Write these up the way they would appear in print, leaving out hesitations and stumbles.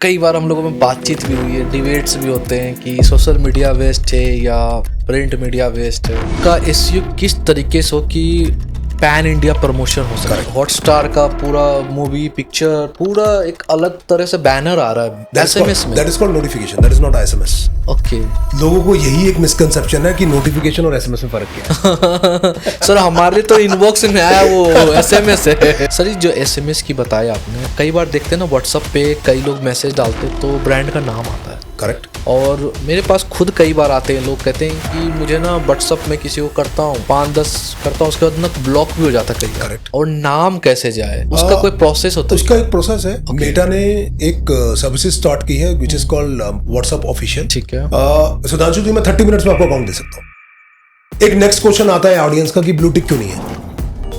कई बार हम लोगों में बातचीत भी हुई है, डिबेट्स भी होते हैं कि सोशल मीडिया वेस्ट है या प्रिंट मीडिया वेस्ट है का इश्यू किस तरीके से हो कि पैन इंडिया प्रमोशन हो सके। हॉटस्टार का पूरा मूवी पिक्चर पूरा एक अलग तरह से बैनर आ रहा है एसएमएस में। That is called notification, that is not SMS. Okay, लोगों को यही एक मिसकंसेप्शन है कि नोटिफिकेशन और एसएमएस में फर्क क्या है। सर हमारे तो इनबॉक्स में आया वो एसएमएस है। सर ये जो एसएमएस की बताया आपने, कई बार देखते हैं ना व्हाट्सएप पे कई लोग मैसेज डालते तो ब्रांड का नाम आता है। करेक्ट। और मेरे पास खुद कई बार आते हैं लोग कहते हैं कि मुझे ना व्हाट्सअप में किसी को करता हूँ 5-10 करता हूँ, उसके बाद ना ब्लॉक भी हो जाता है कई। करेक्ट। और नाम कैसे जाए उसका कोई प्रोसेस होता है? उसका एक प्रोसेस है। मेटा ने एक सर्विसेज स्टार्ट की है which is called WhatsApp official. ठीक है। सुधांशु जी, मैं 30 मिनट्स में आपको अकाउंट दे सकता हूँ। एक नेक्स्ट क्वेश्चन आता है ऑडियंस का कि ब्लू टिक क्यों नहीं है।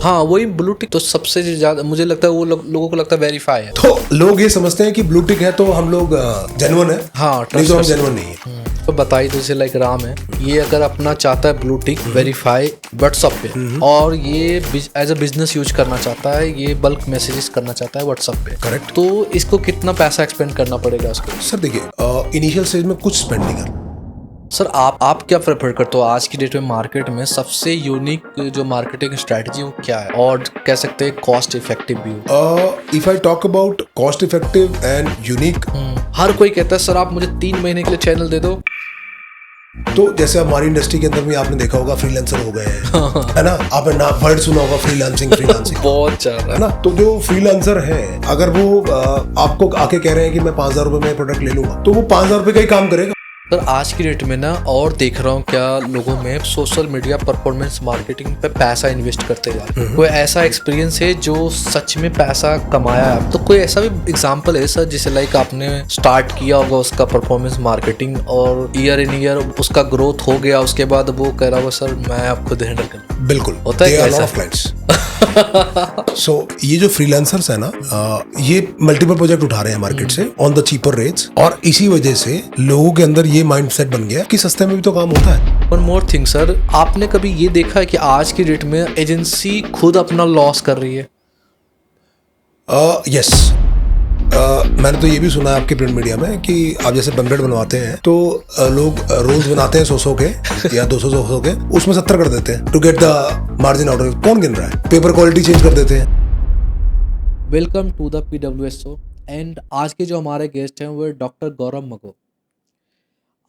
हाँ वही ब्लू टिक तो सबसे ज्यादा मुझे लगता है वो लोगों को लगता है वेरीफाई है। तो लोग ये समझते हैं कि ब्लू टिक है तो हम लोग जेन्युइन है। हाँ, नहीं तो हम जेन्युइन नहीं है। तो बताइए, जैसे लाइक राम है, ये अगर अपना चाहता है ब्लू टिक वेरीफाई व्हाट्सएप पे और ये एज अ बिजनेस यूज करना चाहता है, ये बल्क मैसेजेस करना चाहता है व्हाट्सएप पे। करेक्ट। तो इसको कितना पैसा एक्सपेंड करना पड़ेगा उसको? सर देखिए, इनिशियल स्टेज में कुछ स्पेंड नहीं करना। सर आप क्या प्रेफर करते हो आज की डेट में मार्केट में सबसे यूनिक जो मार्केटिंग स्ट्रेटजी वो क्या है, और कह सकते हैं कॉस्ट इफेक्टिव भी हो? If I talk about cost effective and unique, हर कोई कहता है सर आप मुझे 3 महीने के लिए चैनल दे दो। तो जैसे हमारी इंडस्ट्री के अंदर भी आपने देखा होगा फ्रीलांसर हो गए हैं, है ना। आपने ना वर्ड सुना होगा फ्रीलांसिंग बहुत चल रहा है ना। तो जो फ्रीलांसर है, अगर वो आपको आके कह रहे हैं कि मैं 5,000 रुपए में प्रोडक्ट ले लूंगा, तो वो 5,000 रुपए का ही काम करेगा। सर आज की डेट में ना और देख रहा हूँ क्या लोगों में सोशल मीडिया परफॉर्मेंस मार्केटिंग पे पैसा इन्वेस्ट करते जा रहे हैं। कोई ऐसा एक्सपीरियंस है जो सच में पैसा कमाया है? तो कोई ऐसा भी एग्जांपल है सर जिसे लाइक आपने स्टार्ट किया होगा उसका परफॉर्मेंस मार्केटिंग और ईयर इन ईयर उसका ग्रोथ हो गया, उसके बाद वो कह रहा होगा सर मैं आप खुद हैंडल कर लूं? बिल्कुल होता है कैसा? सो ये जो फ्रीलांसर्स है ना, ये मल्टीपल प्रोजेक्ट उठा रहे हैं मार्केट से ऑन द चीपर रेट्स, और इसी वजह से लोगों के अंदर ये माइंडसेट बन गया कि सस्ते में भी तो काम होता है। वन मोर थिंग सर, आपने कभी ये देखा है कि आज की डेट में एजेंसी खुद अपना लॉस कर रही है? यस। मैंने तो ये भी सुना है आपके प्रिंट मीडिया में कि आप जैसे पैम्पलेट बनवाते हैं तो लोग रोज बनाते हैं 100 के या 200 के, उसमें 70 कर देते हैं to get the margin out of. कौन गिन रहा है? पेपर क्वालिटी चेंज कर देते हैं। Welcome to the PWSO and आज के जो हमारे गेस्ट हैं वो डॉक्टर गौरव मगो।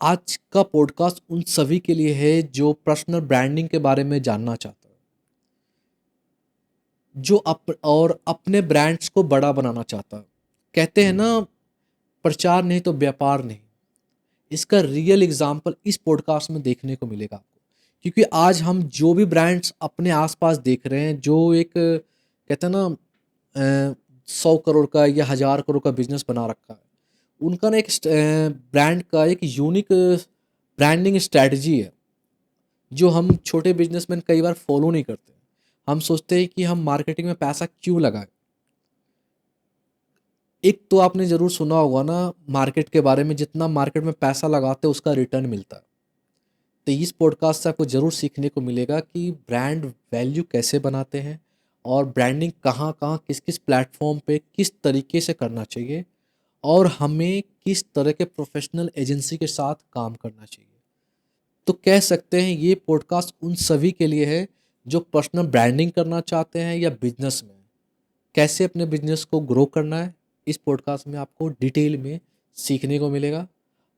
आज का पॉडकास्ट उन सभी के लिए है जो पर्सनल ब्रांडिंग के बारे में जानना चाहते हैं, जो अपने ब्रांड्स को बड़ा बनाना चाहता है। कहते हैं ना, प्रचार नहीं तो व्यापार नहीं। इसका रियल एग्जाम्पल इस पॉडकास्ट में देखने को मिलेगा आपको, क्योंकि आज हम जो भी ब्रांड्स अपने आसपास देख रहे हैं, जो एक कहते हैं ना 100 करोड़ का या 1000 करोड़ का बिजनेस बना रखा है, उनका ना एक ब्रांड का एक यूनिक ब्रांडिंग स्ट्रैटेजी है जो हम छोटे बिजनेसमैन कई बार फॉलो नहीं करते। हम सोचते हैं कि हम मार्केटिंग में पैसा क्यों लगाएं। एक तो आपने ज़रूर सुना होगा ना मार्केट के बारे में, जितना मार्केट में पैसा लगाते हैं उसका रिटर्न मिलता है। तो इस पॉडकास्ट से आपको ज़रूर सीखने को मिलेगा कि ब्रांड वैल्यू कैसे बनाते हैं और ब्रांडिंग कहाँ कहाँ किस किस प्लेटफॉर्म पे किस तरीके से करना चाहिए, और हमें किस तरह के प्रोफेशनल एजेंसी के साथ काम करना चाहिए। तो कह सकते हैं ये पॉडकास्ट उन सभी के लिए है जो पर्सनल ब्रांडिंग करना चाहते हैं या बिजनेस में कैसे अपने बिजनेस को ग्रो करना है। इस पॉडकास्ट में आपको डिटेल में सीखने को मिलेगा।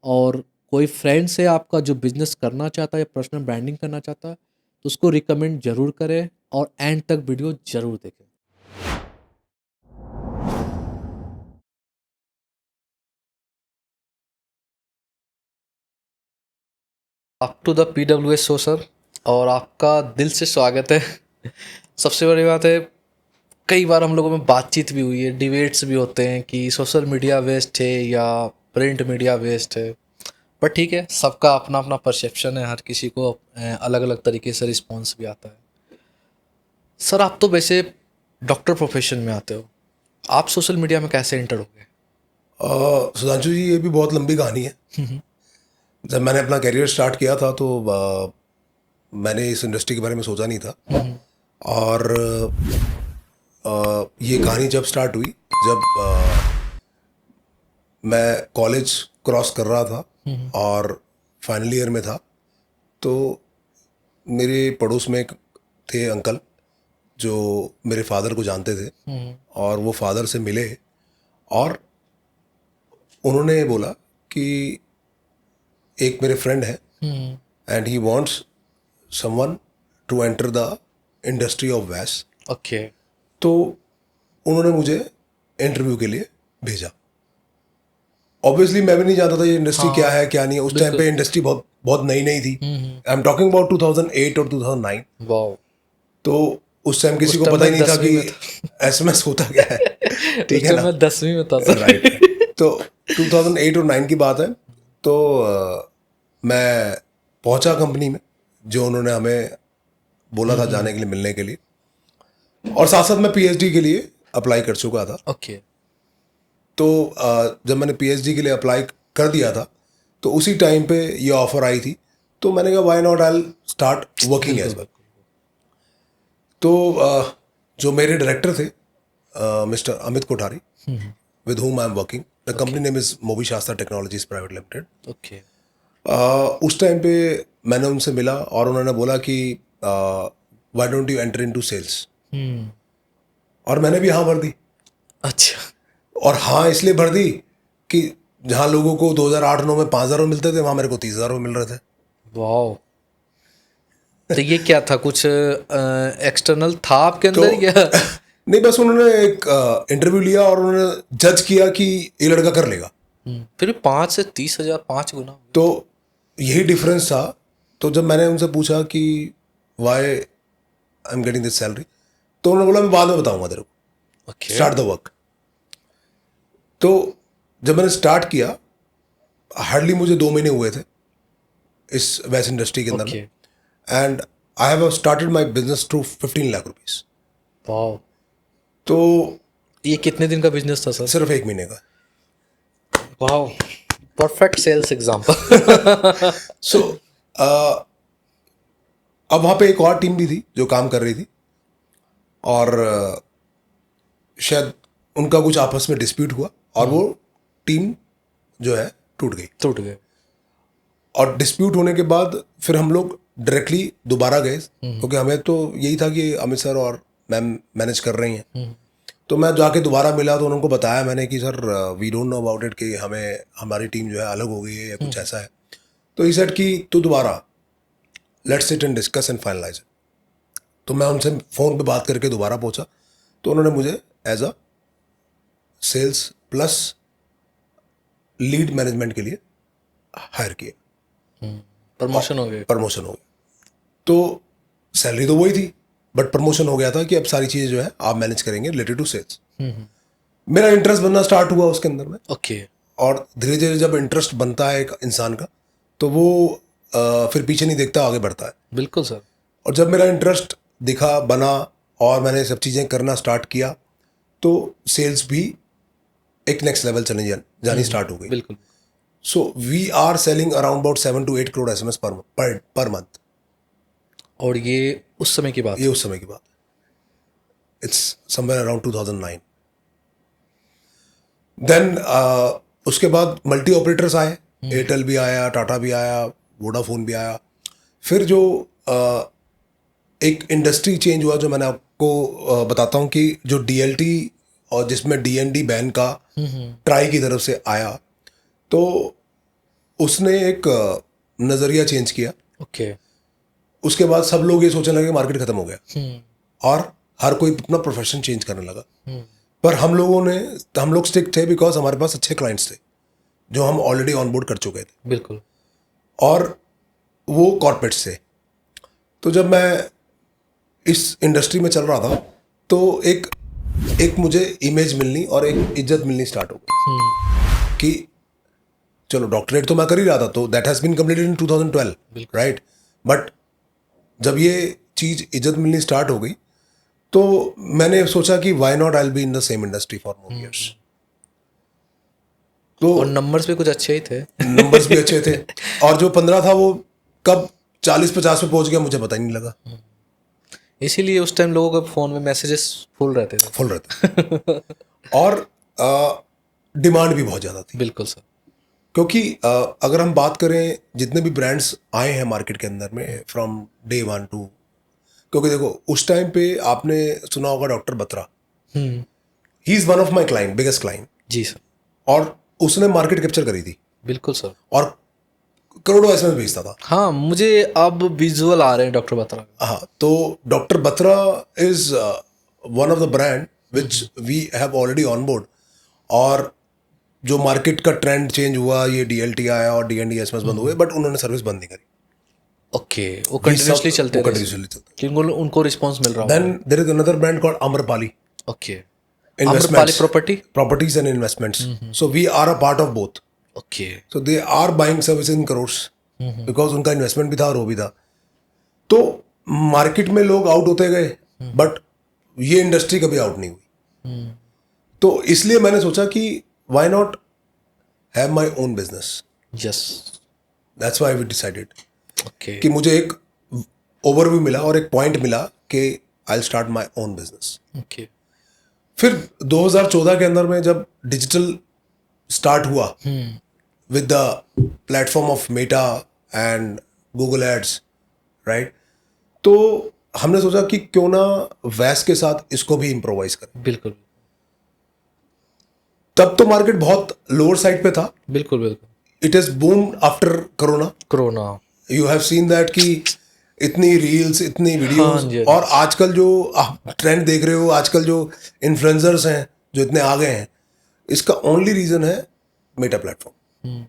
और कोई फ्रेंड्स है आपका जो बिजनेस करना चाहता है या पर्सनल ब्रांडिंग करना चाहता है तो उसको रिकमेंड जरूर करें और एंड तक वीडियो जरूर देखें। Up to the PWSO sir, और आपका दिल से स्वागत है। सबसे बड़ी बात है, कई बार हम लोगों में बातचीत भी हुई है, डिबेट्स भी होते हैं कि सोशल मीडिया वेस्ट है या प्रिंट मीडिया वेस्ट है, पर ठीक है, सबका अपना अपना परसेप्शन है, हर किसी को अलग अलग तरीके से रिस्पॉन्स भी आता है। सर आप तो वैसे डॉक्टर प्रोफेशन में आते हो, आप सोशल मीडिया में कैसे एंटर हो गए? सुधांशु जी, ये भी बहुत लंबी कहानी है। जब मैंने अपना करियर स्टार्ट किया था तो मैंने इस इंडस्ट्री के बारे में सोचा नहीं था। और ये कहानी जब स्टार्ट हुई, जब मैं कॉलेज क्रॉस कर रहा था और फाइनल ईयर में था, तो मेरे पड़ोस में एक थे अंकल जो मेरे फादर को जानते थे, और वो फादर से मिले और उन्होंने बोला कि एक मेरे फ्रेंड है and he wants someone to enter the industry of vice. Okay. तो उन्होंने मुझे इंटरव्यू के लिए भेजा। ऑब्वियसली मैं भी नहीं जानता था ये इंडस्ट्री क्या है क्या नहीं है। उस टाइम पे इंडस्ट्री बहुत बहुत नई नई थी। आई एम टॉकिंग अबाउट 2008 और 2009। वाओ। तो उस टाइम किसी को पता ही नहीं था कि एसएमएस होता क्या है। ठीक है ना, मैं 10वीं में था सर। राइट। तो 2008 और 9 की बात है। तो मैं पहुंचा कंपनी में, जो उन्होंने हमें बोला था जाने के लिए, मिलने के लिए, और साथ साथ मैं पीएचडी के लिए अप्लाई कर चुका था। ओके। तो जब मैंने पीएचडी के लिए अप्लाई कर दिया था तो उसी टाइम पे ये ऑफर आई थी, तो मैंने कहा why not, I start working as well. तो जो मेरे डायरेक्टर थे mister Amit Kothari, with whom I am working, the company name is Mobi Shastra technologies private limited. Okay. उस टाइम पे मैंने उनसे मिला और उन्होंने बोला कि why don't you enter into sales, और मैंने भी हाँ भर दी। अच्छा। और हाँ इसलिए भर दी कि जहाँ लोगों को 2008-9 में 5,000 मिलते थे, वहाँ मेरे को 30,000 मिल रहे थे। वाओ। तो ये क्या था, कुछ एक्सटर्नल था आपके अंदर तो- या? नहीं, बस उन्होंने एक इंटरव्यू लिया और उन्होंने जज किया कि ये लड़का कर लेगा। फिर 5 से 30,000 5 गुना। तो यही डिफरेंस था। तो जब मैंने उनसे पूछा कि why I am getting this salary, तो उन्होंने बोला मैं बाद में बताऊंगा तेरे को, ओके। Start the work. तो जब मैंने स्टार्ट किया, हार्डली मुझे 2 महीने हुए थे इस वैस इंडस्ट्री के अंदर ओके। में, and I have started my business to 15 lakh rupees. Wow. तो ये कितने दिन का बिजनेस था सर? सिर्फ 1 महीने का। Wow, perfect sales example. So अब वहाँ पे एक और टीम भी थी जो काम कर रही थी, और शायद उनका कुछ आपस में डिस्प्यूट हुआ और वो टीम जो है टूट गई। टूट गए। और डिस्प्यूट होने के बाद फिर हम लोग डायरेक्टली दोबारा गए, क्योंकि हमें तो यही था कि अमित सर और मैम मैनेज कर रही हैं। तो मैं जाके दोबारा मिला तो उनको बताया मैंने कि sir we don't know about it, कि हमें हमारी टीम जो है अलग हो गई है या कुछ ऐसा है। तो ही सेड कि तू दोबारा let's sit and discuss and finalise. तो मैं उनसे फ़ोन पे बात करके दोबारा पहुंचा, तो उन्होंने मुझे as a sales plus lead management के लिए हायर किया। प्रमोशन हो गए। प्रमोशन हो गया। तो सैलरी तो वही थी, बट प्रमोशन हो गया था कि अब सारी चीज़ें जो है आप मैनेज करेंगे रिलेटेड टू सेल्स। मेरा इंटरेस्ट बनना स्टार्ट हुआ उसके अंदर में, ओके। और धीरे धीरे जब इंटरेस्ट बनता है एक इंसान का, तो वो फिर पीछे नहीं देखता, आगे बढ़ता है। बिल्कुल सर। और जब मेरा इंटरेस्ट दिखा, बना, और मैंने सब चीज़ें करना स्टार्ट किया, तो सेल्स भी एक नेक्स्ट लेवल चली जानी स्टार्ट हो गई। बिल्कुल। So we are selling around about 7 to 8 crore SMS per month. और ये उस समय की बात ये उस समय की बात है। It's somewhere around 2009। देन उसके बाद मल्टी ऑपरेटर्स आए, एयरटेल भी आया, टाटा भी आया, वोडाफोन भी आया। फिर जो एक इंडस्ट्री चेंज हुआ, जो मैंने आपको बताता हूँ कि जो DLT और जिसमें DND बैन का ट्राई की तरफ से आया, तो उसने एक नज़रिया चेंज किया। ओके। उसके बाद सब लोग ये सोचने लगे मार्केट खत्म हो गया, और हर कोई अपना प्रोफेशन चेंज करने लगा। पर हम लोग स्टिक थे, बिकॉज हमारे पास अच्छे क्लाइंट्स थे जो हम ऑलरेडी ऑनबोर्ड कर चुके थे, बिल्कुल। और वो कॉर्पोरेट्स थे। तो जब मैं इस इंडस्ट्री में चल रहा था, तो एक मुझे इमेज मिलनी और एक इज्जत मिलनी स्टार्ट हो गई कि चलो डॉक्टरेट तो मैं कर ही रहा था, तो that has been completed in 2012, right. But जब ये चीज़ इज्जत मिलनी स्टार्ट हो गई, तो मैंने सोचा कि why not, I will be in the same industry for more years. तो और नंबर्स भी कुछ अच्छे ही थे। नंबर्स भी अच्छे थे, और जो 15 था वो कब 40-50 पे पहुंच गया मुझे पता ही नहीं लगा। इसीलिए उस टाइम लोगों के फ़ोन में मैसेजेस फुल रहते थे। फुल रहता। और डिमांड भी बहुत ज़्यादा थी। बिल्कुल सर। क्योंकि अगर हम बात करें जितने भी ब्रांड्स आए हैं मार्केट के अंदर में फ्रॉम डे वन टू, क्योंकि देखो उस टाइम पे आपने सुना होगा doctor Batra, he is one of my client, biggest client, जी सर। और उसने मार्केट कैप्चर करी थी बिल्कुल सर। और करोड़ों एसएमएस भेजता था। हाँ, मुझे अब विजुअल आ रहे हैं डॉक्टर बत्रा। हाँ, तो doctor Batra is one of the brand which we have already on board, और जो मार्केट का ट्रेंड चेंज हुआ, ये डीएलटी आया और डीएनडी एसएमएस बंद हुए, बट उन्होंने सर्विस बंद नहीं करी। ओके, वो कंटिन्यूअसली चलते रहे, कंटिन्यूअसली चलते। कि उनको रिस्पांस मिल रहा then there is another brand called Amrapali, okay, Amrapali properties and investments. So we are a part of both. Okay. So they are buying services in crores because उनका इन्वेस्टमेंट भी था और वो भी था। तो मार्केट में लोग आउट होते गए, बट ये इंडस्ट्री कभी आउट नहीं हुई। तो इसलिए मैंने सोचा कि why not have my own business. Yes, that's why we decided okay. कि मुझे एक ओवरव्यू मिला और एक पॉइंट मिला कि I will start my own business. Okay. फिर 2014 के अंदर में जब डिजिटल स्टार्ट हुआ with the platform of Meta and Google ads, right, तो हमने सोचा कि क्यों ना वैस के साथ इसको भी इम्प्रोवाइज करें। बिल्कुल। तब तो मार्केट बहुत लोअर साइड पे था। बिल्कुल बिल्कुल। It is boomed after corona. You have seen that कि इतनी रील्स, इतनी वीडियोस, हाँ जी। और आजकल जो आप ट्रेंड देख रहे हो, आजकल जो इन्फ्लुएंसर्स हैं जो इतने आ गए हैं, इसका ओनली रीजन है मेटा प्लेटफॉर्म।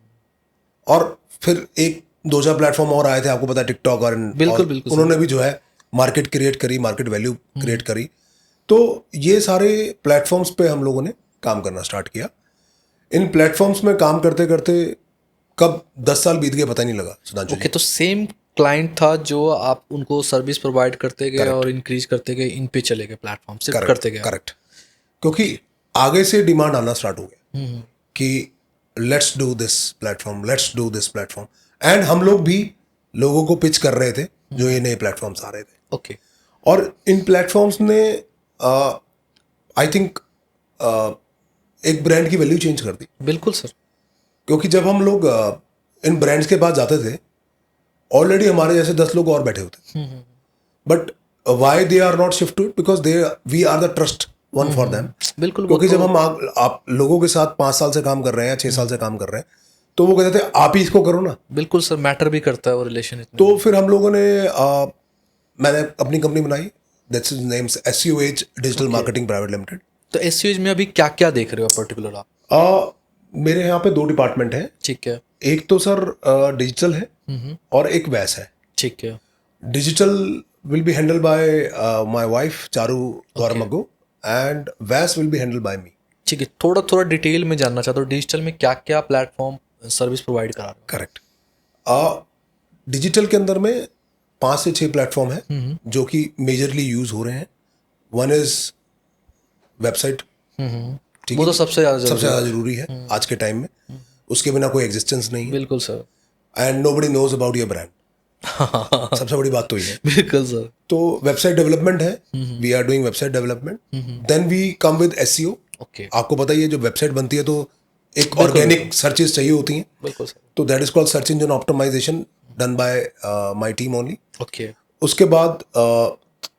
और फिर एक दो चार प्लेटफॉर्म और आए थे, आपको पता है, टिकटॉक और बिल्कुल उन्होंने भी जो है मार्केट क्रिएट करी, मार्केट वैल्यू क्रिएट करी। तो ये सारे प्लेटफॉर्म्स पे हम लोगों ने काम करना स्टार्ट किया। इन प्लेटफॉर्म्स में काम करते करते कब 10 साल बीत गए पता नहीं लगा सुधांशु ओके, तो सेम क्लाइंट था जो आप उनको सर्विस प्रोवाइड करते गए और इंक्रीज करते गए, इन पे चले गए, प्लेटफॉर्म से करते गए। करेक्ट, क्योंकि आगे से डिमांड आना स्टार्ट हो गया कि let's do this platform, let's do this platform, and हम लोग भी लोगों को पिच कर रहे थे जो ये नए प्लेटफॉर्म्स आ रहे थे। ओके। और इन प्लेटफॉर्म्स ने आई थिंक एक ब्रांड की वैल्यू चेंज कर दी। बिल्कुल सर। क्योंकि जब हम लोग इन ब्रांड्स के पास जाते थे, ऑलरेडी हमारे जैसे 10 लोग और बैठे होते, but why they are not shifted, because we are the trust one for them. बिल्कुल। क्योंकि जब हम आप लोगों के साथ 5 साल से काम कर रहे हैं या 6 साल से काम कर रहे हैं, तो वो कहते थे आप ही इसको करो ना। बिल्कुल सर, मैटर भी करता है वो रिलेशन। तो फिर हम लोगों ने मैंने अपनी कंपनी बनाई, that's names SUH digital marketing private limited. तो SUH में अभी क्या क्या देख रहे हो पर्टिकुलर आप? मेरे यहाँ पे 2 डिपार्टमेंट हैं। ठीक है। एक तो सर डिजिटल है और एक वैस है। ठीक है। Digital will be handled by my wife Charu गौरमगो and VAS will be handled by me. ठीक है, थोड़ा थोड़ा डिटेल में जानना चाहता हूँ, डिजिटल में क्या क्या प्लेटफॉर्म सर्विस प्रोवाइड करा रहे हो? करेक्ट। डिजिटल के अंदर में 5 से 6 प्लेटफॉर्म है जो कि मेजरली यूज हो रहे हैं। वन इज वेबसाइट, वो तो सबसे ज़्यादा जरूरी है आज के टाइम में, उसके बिना कोई एग्जिस्टेंस नहीं है। बिल्कुल sir. And nobody knows about your brand, सबसे बड़ी बात तो ये है। बिल्कुल सर। तो वेबसाइट डेवलपमेंट है, we are doing website development. Then we come with SEO। Okay. आपको पता ही है, जो वेबसाइट बनती है तो एक ऑर्गेनिक सर्चेस चाहिए होती हैं। बिल्कुल सर। तो that is called search engine optimisation, done by my team only. Okay. उसके बाद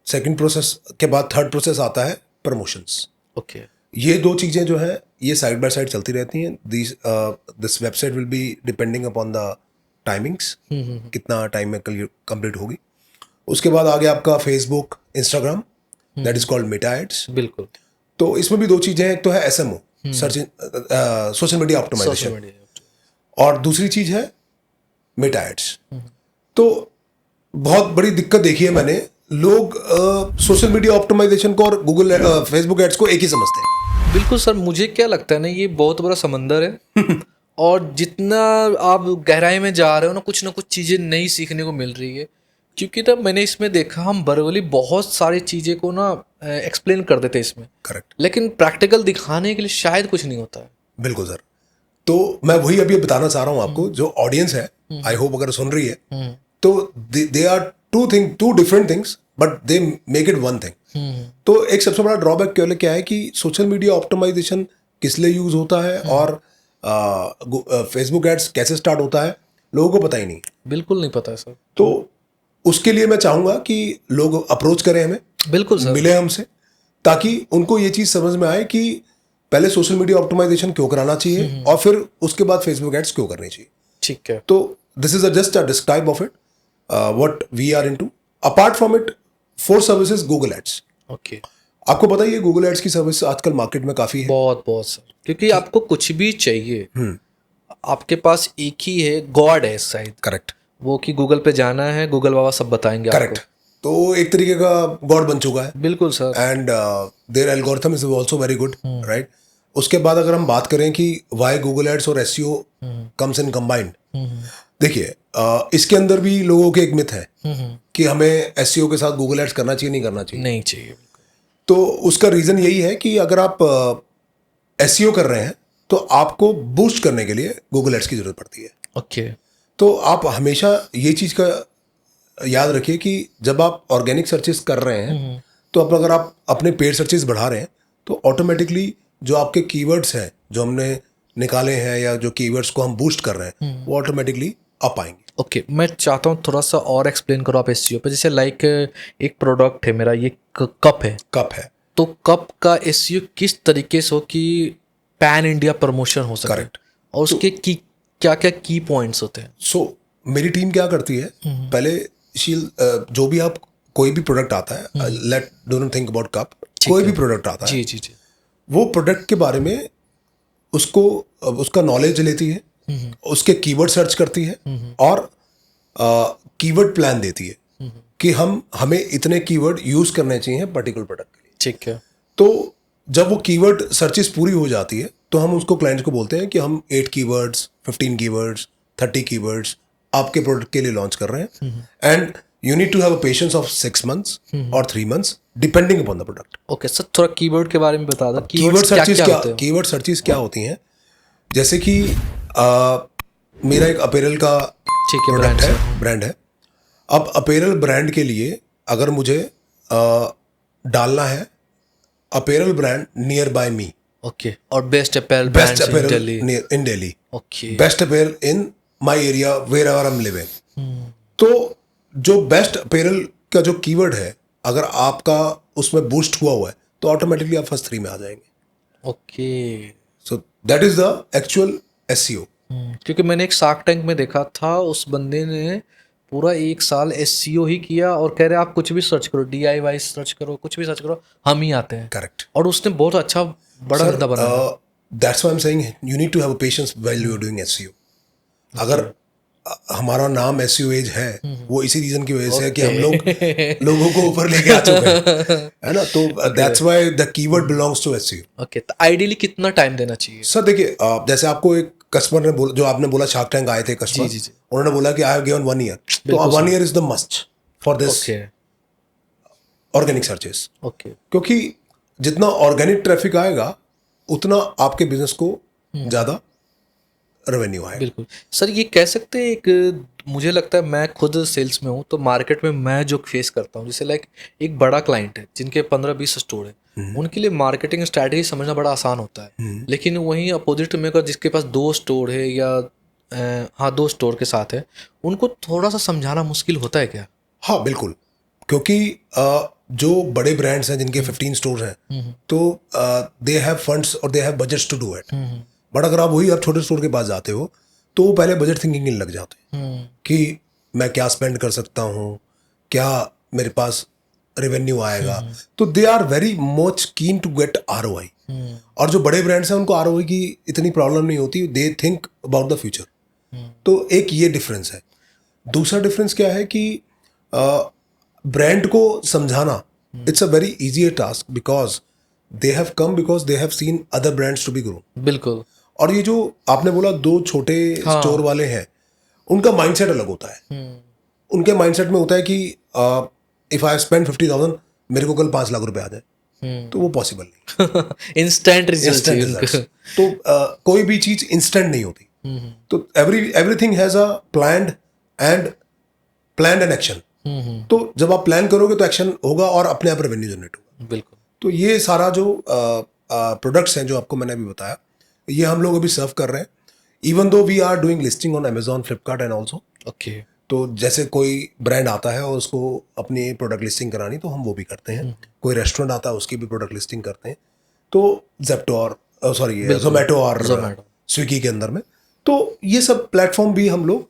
सेकंड प्रोसेस के बाद थर्ड प्रोसेस आता है प्रमोशंस। ओके। ये 2 चीज़ें जो है ये साइड बाय साइड चलती रहती हैं। This website will be depending upon the timings, कितना टाइम में कंप्लीट होगी। उसके बाद आगे आपका Facebook, Instagram, that is called Meta ads. बिल्कुल। तो इसमें भी 2 चीज़ें हैं, एक तो है SMO, search social media optimisation, और दूसरी चीज़ है मेटा एड्स। तो बहुत बड़ी दिक्कत देखी है मैंने, लोग सोशल मीडिया ऑप्टिमाइजेशन को और गूगल फेसबुक एड्स को एक ही समझते हैं। बिल्कुल सर, मुझे क्या लगता है ना, ये बहुत बड़ा समंदर है और जितना आप गहराई में जा रहे हो ना कुछ चीज़ें नई सीखने को मिल रही है। क्योंकि ना मैंने इसमें देखा, हम वर्बली बहुत सारी चीज़ें को ना एक्सप्लेन कर देते इसमें, करेक्ट, लेकिन प्रैक्टिकल दिखाने के लिए शायद कुछ नहीं होता है। बिल्कुल सर। तो मैं वही अभी बताना चाह रहा हूँ आपको, जो ऑडियंस है, आई होप अगर सुन रही है, तो they are two different things but they make it one thing. तो एक सबसे बड़ा ड्रॉबैक क्या है कि सोशल मीडिया ऑप्टिमाइजेशन किस लिए यूज होता है और फेसबुक एड्स कैसे स्टार्ट होता है, लोगों को पता ही नहीं। बिल्कुल नहीं पता है सर। तो उसके लिए मैं चाहूंगा कि लोग अप्रोच करें हमें, बिल्कुल सर। मिले हमसे, ताकि उनको ये चीज समझ में आए कि पहले सोशल मीडिया ऑप्टिमाइजेशन क्यों कराना चाहिए और फिर उसके बाद फेसबुक एड्स क्यों करनी चाहिए। ठीक है। तो this is just a describe of it what we are into. Apart from it, for services Google ads. Okay. आपको पता ही है गूगल एड्स की सर्विस आजकल मार्केट में काफी है। बहुत बहुत सर, क्योंकि आपको कुछ भी चाहिए आपके पास एक ही है, गॉड है शायद, करेक्ट, वो कि गूगल पे जाना है, गूगल बाबा सब बताएंगे करेक्ट। आपको। तो एक तरीके का गॉड बन चुका है। बिल्कुल sir. And their algorithm is also very good, right. उसके बाद अगर हम बात करें कि वाई गूगल एड्स और एसईओ कम्स इन कंबाइंड, देखिए इसके अंदर भी लोगों के एक मिथ है कि हमें एसईओ के साथ गूगल एड्स करना चाहिए, नहीं करना चाहिए। नहीं चाहिए। तो उसका रीजन यही है कि अगर आप एसईओ कर रहे हैं तो आपको बूस्ट करने के लिए गूगल एड्स की जरूरत पड़ती है। ओके। तो आप हमेशा ये चीज का याद रखिए कि जब आप ऑर्गेनिक सर्चेस कर रहे हैं तो अब अगर आप अपने पेड सर्चेस बढ़ा रहे हैं तो ऑटोमेटिकली जो आपके कीवर्ड्स हैं जो हमने निकाले हैं या जो कीवर्ड्स को हम बूस्ट कर रहे हैं वो ऑटोमेटिकली अप आएंगे। ओके, मैं चाहता हूँ थोड़ा सा और एक्सप्लेन करो आप एसईओ पे। जैसे लाइक एक प्रोडक्ट है मेरा, ये कप है। कप है, तो कप का एसईओ किस तरीके से हो कि पैन इंडिया प्रमोशन हो सके? Correct. और उसके की क्या क्या की पॉइंट्स होते हैं? सो मेरी टीम क्या करती है, पहले शील जो भी आप कोई भी प्रोडक्ट आता है, let don't think about cup, कोई भी प्रोडक्ट आता है, जी जी जी, वो प्रोडक्ट के बारे में उसको उसका नॉलेज लेती है, उसके कीवर्ड सर्च करती है और कीवर्ड प्लान देती है कि हमें इतने कीवर्ड यूज करने चाहिए पर्टिकुलर प्रोडक्ट के लिए। ठीक है। तो जब वो कीवर्ड सर्चेस पूरी हो जाती है तो हम उसको क्लाइंट को बोलते हैं कि हम 8 कीवर्ड्स, 15 कीवर्ड्स, 30 कीवर्ड्स आपके प्रोडक्ट के लिए लॉन्च कर रहे हैं and you need to have a patience of 6 months और 3 months depending upon the product. Okay sir, थोड़ा कीवर्ड के बारे में बता दो। कीवर्ड सर्चेस क्या होते हैं? कीवर्ड सर्चेस क्या होती हैं? जैसे कि मेरा एक अपैरल का ठीक है, प्रोडक्ट ब्रांड है। अब अपैरल ब्रांड के लिए अगर मुझे डालना है apparel brand near by me, okay, और best apparel best brands in apparel Delhi. In Delhi, okay, best apparel in my area wherever I am living. तो जो बेस्ट अपैरल का जो कीवर्ड है अगर आपका उसमें बूस्ट हुआ है तो ऑटोमेटिकली आप फर्स्ट 3 में आ जाएंगे। Okay. So that is the actual SEO. क्योंकि मैंने एक शार्क टैंक में देखा था, उस बंदे ने पूरा 1 साल एसईओ ही किया और कह रहे आप कुछ भी सर्च करो, DIY सर्च करो, कुछ भी सर्च करो, हम ही आते हैं। करेक्ट। और उसने बहुत अच्छा बड़ा धंधा बनाया। That's why I am saying you need to have a patience while you are doing SEO. अगर हमारा नाम एसईओ एज है वो इसी रीजन की वजह से है कि हम लोग लोगों को ऊपर लेके आ चुके हैं, है ना। तो that's why the keyword belongs to SEO. Okay, तो आइडियली कितना टाइम देना चाहिए? सर देखिए, जैसे आपको एक कस्टमर ने बोला, जो आपने बोला शार्क टैंक आए थे कस्टमर, जी, जी। उन्होंने बोला कि आई हैव गिवन 1 ईयर, तो 1 year is the must for this okay organic searches. Okay, क्योंकि जितना ऑर्गेनिक ट्रैफिक आएगा उतना आपके बिजनेस को ज्यादा रेवेन्यू आएगा। बिल्कुल सर। ये कह सकते हैं, एक मुझे लगता है, मैं खुद सेल्स में हूँ तो मार्केट में मैं जो फेस करता हूँ, जैसे लाइक एक बड़ा क्लाइंट है जिनके 15-20 स्टोर है, उनके लिए मार्केटिंग स्ट्रैटेजी समझना बड़ा आसान होता है। लेकिन वहीं अपोजिट में अगर जिसके पास 2 स्टोर है या हाँ 2 स्टोर के साथ है, उनको थोड़ा सा समझाना मुश्किल होता है क्या? हाँ बिल्कुल, क्योंकि जो बड़े ब्रांड्स हैं जिनके 15 स्टोर हैं तो दे हैव फंड्स और they have budgets to do it. But अगर आप छोटे स्टोर के पास जाते हो तो वो पहले बजट थिंकिंग लग जाते हैं कि मैं क्या स्पेंड कर सकता हूँ, क्या मेरे पास रेवेन्यू आएगा। तो they are very much keen to get ROI। और जो बड़े ब्रांड्स हैं उनको ROI की इतनी प्रॉब्लम नहीं होती, they think about the future. तो एक ये डिफरेंस है। दूसरा डिफरेंस क्या है कि ब्रांड को समझाना it's a very easy task because they have come because they have seen other brands to be grown. बिल्कुल। और ये जो आपने बोला 2 छोटे स्टोर वाले हैं, उनका माइंडसेट अलग होता है। उनके माइंडसेट में होता है कि इफ आई स्पेंड 50,000 मेरे को कल 5 लाख रुपए आ जाए, तो वो पॉसिबल नहीं। Instant result. तो कोई भी चीज इंस्टेंट नहीं होती। तो everything has a planned and action. तो जब आप प्लान करोगे तो एक्शन होगा और अपने आप रेवेन्यू जनरेट होगा। बिल्कुल। तो ये सारा जो प्रोडक्ट्स हैं जो आपको मैंने अभी बताया, ये हम लोग अभी सर्व कर रहे हैं, even though we are doing listing on Amazon, Flipkart and also. Okay. तो जैसे कोई ब्रांड आता है और उसको अपनी प्रोडक्ट लिस्टिंग करानी, तो हम वो भी करते हैं। कोई रेस्टोरेंट आता है, उसकी भी प्रोडक्ट लिस्टिंग करते हैं, तो जेप्टो और जोमेटो और Zomato। स्विगी के अंदर में। तो ये सब प्लेटफॉर्म भी हम लोग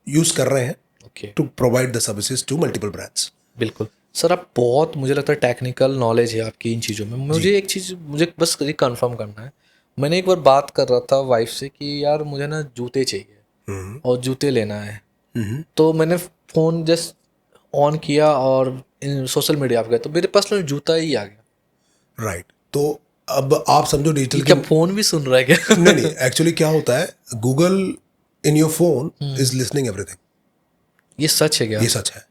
यूज़ कर रहे हैं okay. To provide the services to multiple brands. बिल्कुल सर, आप बहुत, मुझे लगता है टेक्निकल नॉलेज है आपकी इन चीज़ों में। मुझे एक चीज़, मुझे बस ये कंफर्म करना है, मैंने एक बार बात कर रहा था वाइफ से कि यार मुझे ना जूते चाहिए और जूते लेना है, तो मैंने फ़ोन जस्ट ऑन किया और सोशल मीडिया पे गया तो मेरे पास ना जूता ही आ गया। राइट। तो अब आप समझो डिजिटल क्या फ़ोन भी सुन रहा है क्या? नहीं, एक्चुअली क्या होता है, Google in your phone is listening everything. ये सच है क्या? ये सच है।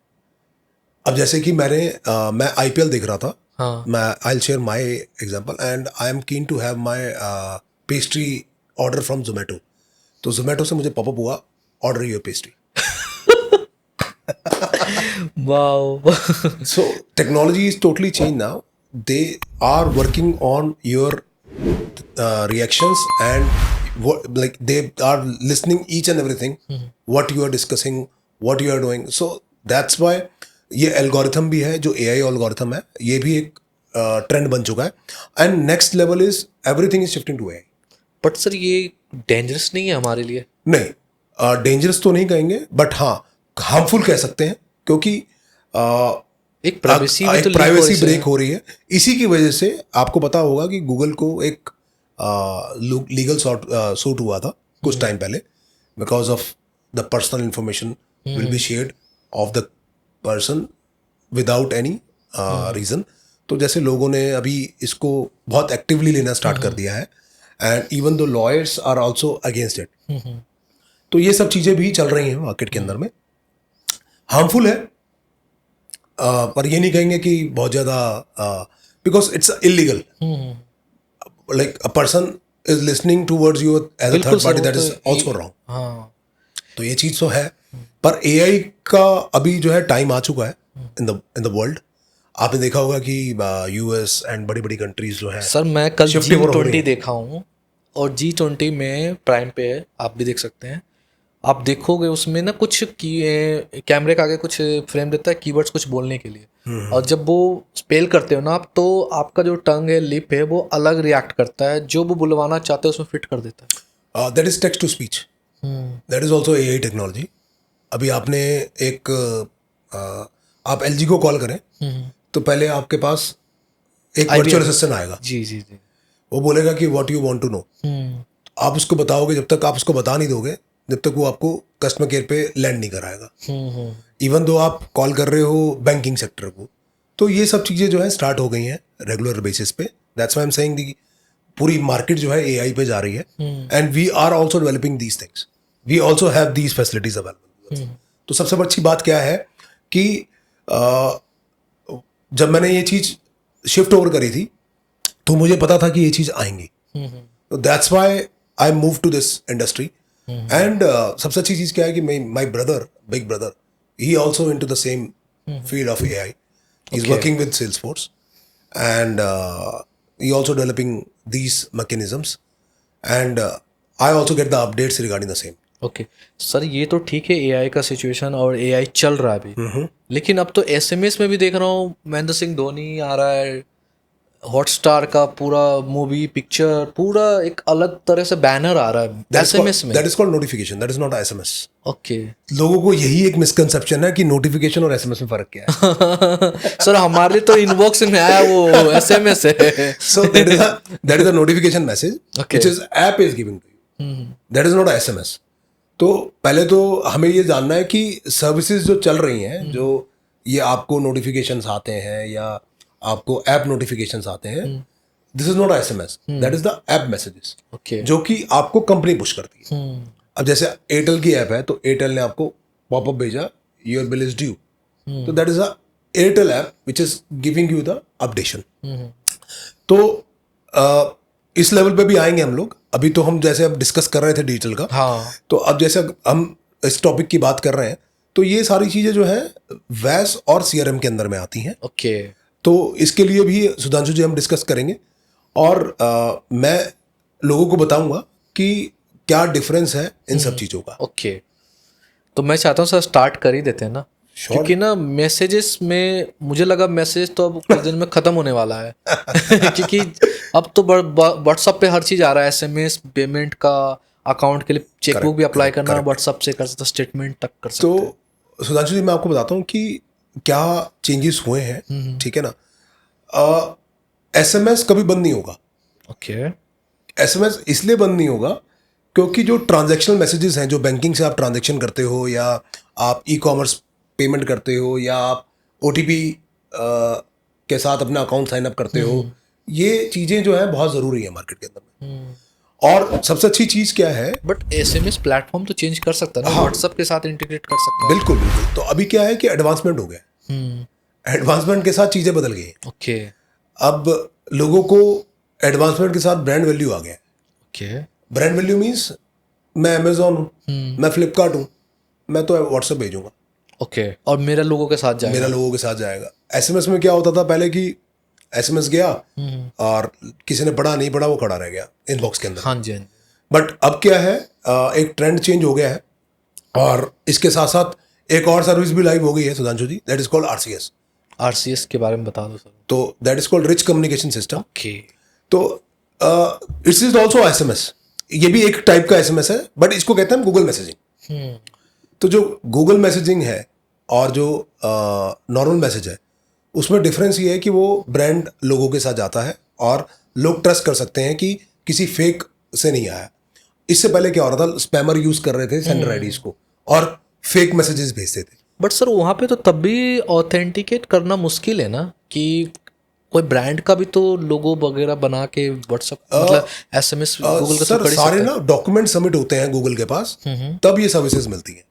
अब जैसे कि मैं आईपीएल देख रहा था, हाँ। मैं I will share my example and I am keen to have my pastry order from Zomato. तो जोमेटो से मुझे पॉपअप हुआ, order your pastry. Wow. So technology is totally changed now. They are working on your reactions and like they are listening each and everything, what you are discussing, what you are doing. So that's why ये algorithm भी है, जो AI algorithm है, ये भी एक trend बन चुका है। And next level is everything is shifting to AI। But sir ये डेंजरस नहीं है हमारे लिए? नहीं, डेंजरस तो नहीं कहेंगे, बट हाँ हार्मफुल कह सकते हैं, क्योंकि एक प्राइवेसी प्राइवेसी ब्रेक हो रही है। इसी की वजह से आपको पता होगा कि गूगल को एक लीगल सूट हुआ था कुछ टाइम पहले, because of the personal information will be shared of the person without any reason. तो जैसे लोगों ने अभी इसको बहुत एक्टिवली लेना स्टार्ट कर दिया है, and even though lawyers are also against it. तो ये सब चीज़ें भी चल रही हैं मार्केट के अंदर में। हार्मफुल है, पर ये नहीं कहेंगे कि बहुत ज़्यादा, because it's illegal. Like a person is listening towards you as a third party, that is also wrong. हाँ। तो ये चीज़ तो है, पर AI का अभी जो है टाइम आ चुका है इन द वर्ल्ड। आपने देखा होगा कि US एंड बड़ी बड़ी कंट्रीज जो है, सर मैं कल Shift over हो रही G20 है। देखा हूँ, और G20 में प्राइम पे है, आप भी देख सकते हैं। आप देखोगे उसमें ना कुछ कैमरे के आगे कुछ फ्रेम देता है कीवर्ड्स कुछ बोलने के लिए, और जब वो स्पेल करते हो ना आप, तो आपका जो टंग है, लिप है, वो अलग रिएक्ट करता है, जो वो बुलवाना चाहते हैं उसमें फिट कर देता है। That is text to speech, that is also AI technology. अभी आपने एक आप LG को कॉल करें तो पहले आपके पास एक वर्चुअल असिस्टेंट आएगा, जी जी जी। वो बोलेगा कि what you want to know. आप उसको बताओगे, जब तक आप उसको बता नहीं दोगे, जब तक वो आपको कस्टमर केयर पे लैंड नहीं कराएगा। इवन दो आप कॉल कर रहे हो बैंकिंग सेक्टर को, तो ये सब चीज़ें जो है स्टार्ट हो गई हैं रेगुलर बेसिस पे। That's why I am saying the पूरी मार्केट जो है AI पे जा रही है, and we are also developing these things, we also have these facilities available. तो सबसे अच्छी बात क्या है कि जब मैंने ये चीज़ शिफ्ट ओवर करी थी, तो मुझे पता था कि ये चीज़ आएंगी। तो that's why I move to this industry. And सबसे अच्छी चीज़ क्या है कि my brother, big brother, he also into the same field of AI. He's working with Salesforce, and he also developing these mechanisms, and I also get the updates regarding the same. Okay sir, ये तो ठीक है AI का situation, और AI चल रहा है अभी, लेकिन अब तो SMS में भी देख रहा हूँ महेंद्र सिंह धोनी आ रहा है, हॉटस्टार का पूरा मूवी पिक्चर पूरा एक अलग तरह से बैनर आ रहा है SMS में। That is called notification. That is not SMS. Okay. लोगों को यही एक मिसकंसेप्शन है कि नोटिफिकेशन और SMS में फर्क क्या है। सर हमारे लिए तो इनबॉक्स में आया वो SMS है। So that is a notification message which is app is giving to you. That is not a SMS. तो पहले तो हमें ये जानना है कि सर्विसेज जो चल रही हैं, जो ये आपको नोटिफिकेशंस आते हैं या आपको ऐप नोटिफिकेशंस आते हैं, this is not SMS, that is the app messages, जो कि आपको कंपनी पुश करती है। अब जैसे एयरटेल की ऐप है, तो एयरटेल ने आपको पॉपअप भेजा, योर बिल इज ड्यू, तो that is a Airtel app which is giving you the updation. तो इस लेवल पे भी आएंगे हम लोग। अभी तो हम जैसे अब डिस्कस कर रहे थे डिजिटल का, हाँ। तो अब जैसे हम इस टॉपिक की बात कर रहे हैं, तो ये सारी चीजें जो है वैस और CRM के अंदर में आती हैं। ओके। तो इसके लिए भी सुधांशु जी हम डिस्कस करेंगे, और मैं लोगों को बताऊंगा कि क्या डिफरेंस है इन सब चीज़ों का। ओके, तो मैं चाहता हूँ सर स्टार्ट कर ही देते हैं ना, Sure. क्योंकि ना मैसेजेस में मुझे लगा मैसेज तो अब कुछ दिन में ख़त्म होने वाला है क्योंकि अब तो व्हाट्सअप पे हर चीज़ आ रहा है, एसएमएस, पेमेंट का, अकाउंट के लिए चेकबुक भी अप्लाई करना व्हाट्सअप से कर सकते, स्टेटमेंट तक कर सकते। तो सुधांशु जी, मैं आपको बताता हूँ कि क्या चेंजेस हुए हैं, ठीक है ना। एसएमएस कभी बंद नहीं होगा। ओके, एसएमएस इसलिए बंद नहीं होगा क्योंकि जो ट्रांजैक्शनल मैसेजेस हैं, जो बैंकिंग से आप ट्रांजैक्शन करते हो, या आप ई कॉमर्स पेमेंट करते हो, या आप ओटीपी के साथ अपना अकाउंट साइन अप करते हो, ये चीज़ें जो है बहुत ज़रूरी है मार्केट के अंदर में। और सबसे अच्छी चीज़ क्या है, बट एसएमएस प्लेटफॉर्म तो चेंज कर सकता है ना, व्हाट्सएप के साथ इंटीग्रेट कर सकता है। बिल्कुल बिल्कुल। तो अभी क्या है कि एडवांसमेंट हो गया, एडवांसमेंट के साथ चीज़ें बदल गई। ओके अब लोगों को एडवांसमेंट के साथ ब्रांड वैल्यू आ गया। ओके, ब्रांड वैल्यू मीन्स मैं अमेजोन हूँ, मैं फ्लिपकार्ट हूँ, मैं तो व्हाट्सएप भेजूंगा, ओके, और मेरा लोगों के साथ जाएगा। मेरा लोगों के साथ जाएगा। एसएमएस में क्या होता था पहले कि एसएमएस गया और किसी ने पढ़ा नहीं पढ़ा, वो खड़ा रह गया इनबॉक्स के अंदर। हाँ जी, हाँ जी। बट अब क्या है, एक ट्रेंड चेंज हो गया है, और इसके साथ साथ एक और सर्विस भी लाइव हो गई है Sudhanshu ji, that is called RCS. RCS के बारे में बता दो सर। तो that is called rich communication system. Okay, तो इट्स इज ऑल्सो एसएमएस, ये भी एक टाइप का एसएमएस है, बट इसको कहते हैं गूगल मैसेजिंग। तो जो गूगल मैसेजिंग है और जो नॉर्मल मैसेज है, उसमें डिफरेंस ये है कि वो ब्रांड लोगों के साथ जाता है और लोग ट्रस्ट कर सकते हैं कि किसी फेक से नहीं आया। इससे पहले क्या हो रहा था, स्पैमर यूज कर रहे थे सेंडर आईडीज को और फेक मैसेजेस भेजते थे। बट सर वहाँ पे तो तब भी ऑथेंटिकेट करना मुश्किल है ना, कि कोई ब्रांड का भी तो लोगो वगैरह बना के व्हाट्सएप मतलब एसएमएस गूगल के थ्रू सर कर ही सारे सकता है। ना डॉक्यूमेंट सबमिट होते हैं गूगल के पास, तब ये सर्विसेज मिलती हैं।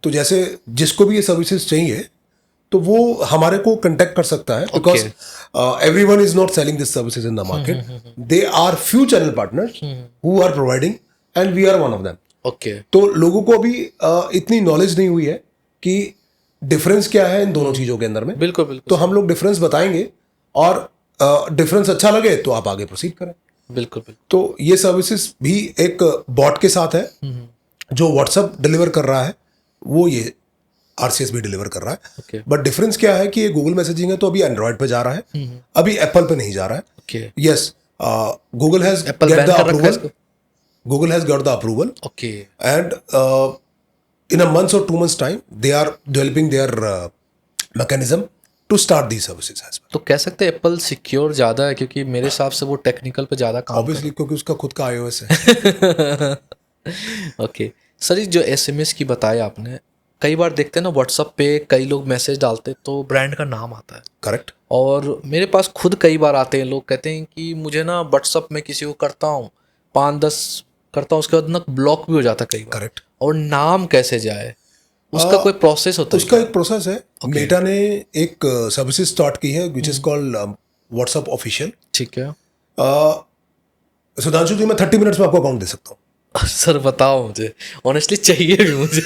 तो जैसे जिसको भी ये सर्विसेज चाहिए तो वो हमारे को कांटेक्ट कर सकता है, because everyone is not selling this services in the market. They are few channel partners who are providing and we are one of them. Okay, तो लोगों को अभी इतनी नॉलेज नहीं हुई है कि डिफरेंस क्या है इन दोनों चीजों के अंदर में। बिल्कुल बिल्कुल, तो हम लोग डिफरेंस बताएंगे, और डिफरेंस अच्छा लगे तो आप आगे प्रोसीड करें। बिल्कुल बिल्कुल। तो ये सर्विसेज भी एक बॉट के साथ है, जो व्हाट्सएप डिलीवर कर रहा है, वो ये आरसीएस भी डिलीवर कर रहा है। ओके बट डिफरेंस क्या है कि ये गूगल मैसेजिंग है तो अभी एंड्रॉइड पे जा रहा है, अभी एप्पल पे नहीं जा रहा है। Okay, yes, Google has Apple get ban the कर रखा है अप्रूवल, इसको। Google has got the approval, okay, and in a month or 2 months time they are developing their mechanism to start these services as well. तो कह सकते हैं Apple secure ज़्यादा है, क्योंकि मेरे हिसाब से वो टेक्निकल पे ज़्यादा काम ऑब्वियसली क्योंकि उसका खुद का iOS है। ओके सर, ये जो एसएमएस की बताया आपने, कई बार देखते हैं ना व्हाट्सएप पे कई लोग मैसेज डालते तो ब्रांड का नाम आता है, करेक्ट। और मेरे पास खुद कई बार आते हैं लोग कहते हैं कि मुझे ना व्हाट्सएप में किसी को करता हूँ 5-10 करता हूँ, उसके बाद ना ब्लॉक भी हो जाता है कई बार। करेक्ट। और नाम कैसे जाए, उसका कोई प्रोसेस होता है? उसका एक प्रोसेस है। मेटा ने एक सर्विसेज स्टार्ट की है which is called WhatsApp official. ठीक है सुधांशु जी, मैं 30 मिनट्स में आपको अकाउंट दे सकता हूँ। सर बताओ, मुझे ऑनेस्टली चाहिए भी मुझे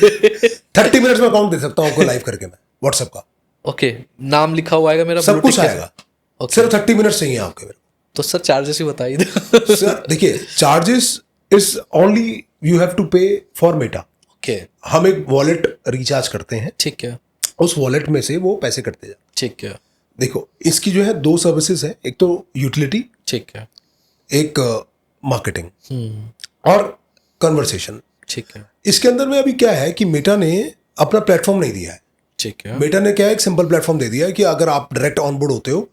30 मिनट्स में अकाउंट दे सकता हूँ आपको लाइव करके, मैं व्हाट्सएप का। ओके, नाम लिखा हुआ आएगा मेरा, सब कुछ आएगा, सिर्फ 30 मिनट्स चाहिए आपके। तो सर चार्जेस ही बताइए दो। सर देखिए, charges is only you have to pay for Meta. Okay, हम एक वॉलेट रिचार्ज करते हैं, ठीक है उस वॉलेट में से वो पैसे कटते जाते हैं। ठीक है देखो, इसकी जो है 2 सर्विसेज है, एक तो यूटिलिटी, ठीक है एक मार्केटिंग और कन्वर्सेशन। ठीक है इसके अंदर में अभी क्या है कि मेटा ने अपना प्लेटफॉर्म नहीं दिया है। ठीक है मेटा ने क्या है, एक सिंपल प्लेटफॉर्म दे दिया है कि अगर आप डायरेक्ट ऑनबोर्ड होते हो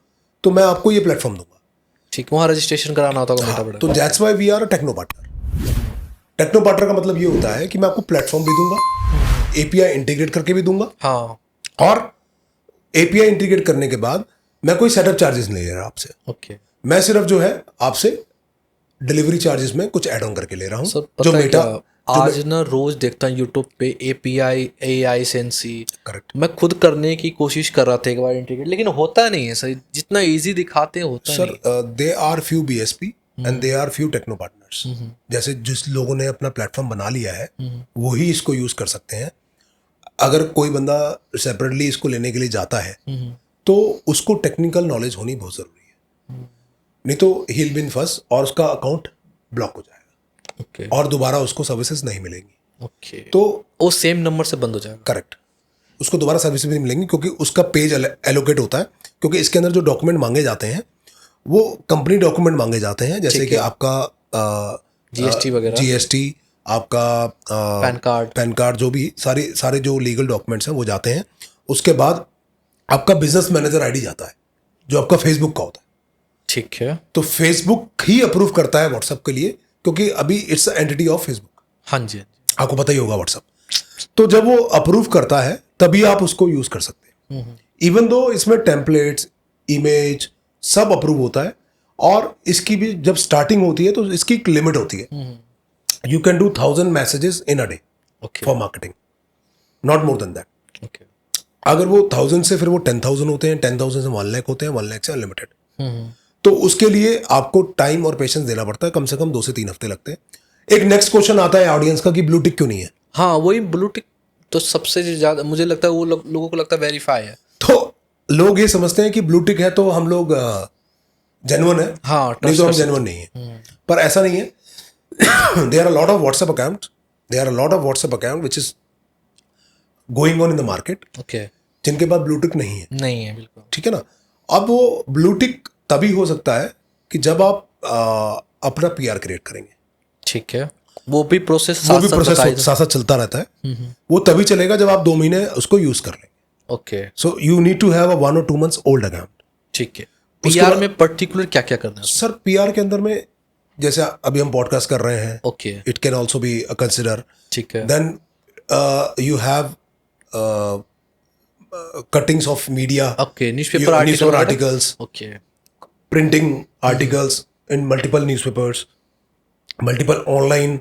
तो मैं आपको ये प्लेटफॉर्म दूंगा। ठीक, वहाँ रजिस्ट्रेशन कराना होता होगा मेटा बड़ा। तो that's why we are a techno partner. Techno partner का मतलब ये होता है कि मैं आपको प्लेटफॉर्म भी दूंगा, एपीआई इंटीग्रेट करके भी दूंगा, हाँ और एपीआई इंटीग्रेट करने के बाद मैं कोई सेटअप चार्जेस नहीं ले रहा आपसे। ओके मैं सिर्फ जो है आपसे डिलीवरी चार्जेस में कुछ ऐड ऑन करके ले रहा हूँ। सर जो पता है मेटा क्या, आज ना रोज देखता हूँ यूट्यूब पे एपीआई एआई सेंसी। करेक्ट। मैं खुद करने की कोशिश कर रहा था एक बार इंटीग्रेट, लेकिन होता नहीं है सर, जितना इजी दिखाते हैं होता नहीं। Sir they are few BSP and they are few techno partners. जैसे जिस लोगों ने अपना प्लेटफॉर्म बना लिया है वही इसको यूज कर सकते हैं। अगर कोई बंदा सेपरेटली इसको लेने के लिए जाता है तो उसको टेक्निकल नॉलेज होनी बहुत जरूरी है। नहीं तो he will be in first और उसका अकाउंट ब्लॉक हो जाएगा ओके और दोबारा उसको सर्विसेज नहीं मिलेंगी। ओके, तो वो सेम नंबर से बंद हो जाएगा। करेक्ट, उसको दोबारा सर्विसेज नहीं मिलेंगी क्योंकि उसका पेज एलोकेट होता है, क्योंकि इसके अंदर जो डॉक्यूमेंट मांगे जाते हैं वो कंपनी डॉक्यूमेंट मांगे जाते हैं, जैसे कि आपका जीएसटी वगैरह, जीएसटी, आपका पैन कार्ड, जो भी सारे जो लीगल डॉक्यूमेंट्स हैं वो जाते हैं। उसके बाद आपका बिजनेस मैनेजर आईडी जाता है जो आपका फेसबुक का होता है। ठीक है। तो फेसबुक ही अप्रूव करता है व्हाट्सएप के लिए, क्योंकि अभी इट्स एंटिटी ऑफ फेसबुक। हाँ जी, आपको पता ही होगा व्हाट्सएप। तो जब वो अप्रूव करता है तभी आप उसको यूज कर सकते हैं। इवन दो इसमें टेम्पलेट्स, इमेज सब अप्रूव होता है, और इसकी भी जब स्टार्टिंग होती है तो इसकी एक लिमिट होती है। You can do 1000 messages in a day for marketing, not more than that. Okay, अगर वो 1000 से फिर वो 10,000 होते हैं, 10,000 से 1 लाख होते हैं, 1 लाख से अनलिमिटेड। तो उसके लिए आपको टाइम और पेशेंस देना पड़ता है, कम से कम 2 से 3 हफ्ते लगते हैं। एक नेक्स्ट क्वेश्चन आता है ऑडियंस का कि ब्लू टिक क्यों नहीं है। हाँ वही ब्लू टिक तो सबसे ज्यादा मुझे लगता है वो लोगों को लगता है वेरीफाई है। तो लोग ये समझते हैं कि ब्लू टिक है तो हम लोग जेन्युइन है, हाँ, नहीं तो हम जेन्युइन नहीं है। पर ऐसा नहीं है। There are lot of WhatsApp account which is going on in the market, okay, जिनके पास ब्लू टिक नहीं है। नहीं है बिल्कुल। ठीक है ना। अब वो ब्लू टिक तभी हो सकता है कि जब आप अपना पीआर क्रिएट करेंगे। ठीक है, वो भी प्रोसेस साथ साथ चलता रहता है। वो तभी चलेगा जब आप 2 महीने उसको यूज कर लेंगे। Okay, so you need to have a 1 or 2 months old account. ठीक है। पीआर में पर्टिकुलर क्या क्या करना है? सर पीआर के अंदर में जैसे अभी हम पॉडकास्ट कर रहे हैं, okay, it can also be consider. ठीक है। Then you have cuttings of media, okay, newspaper articles, okay, printing articles in multiple newspapers, multiple online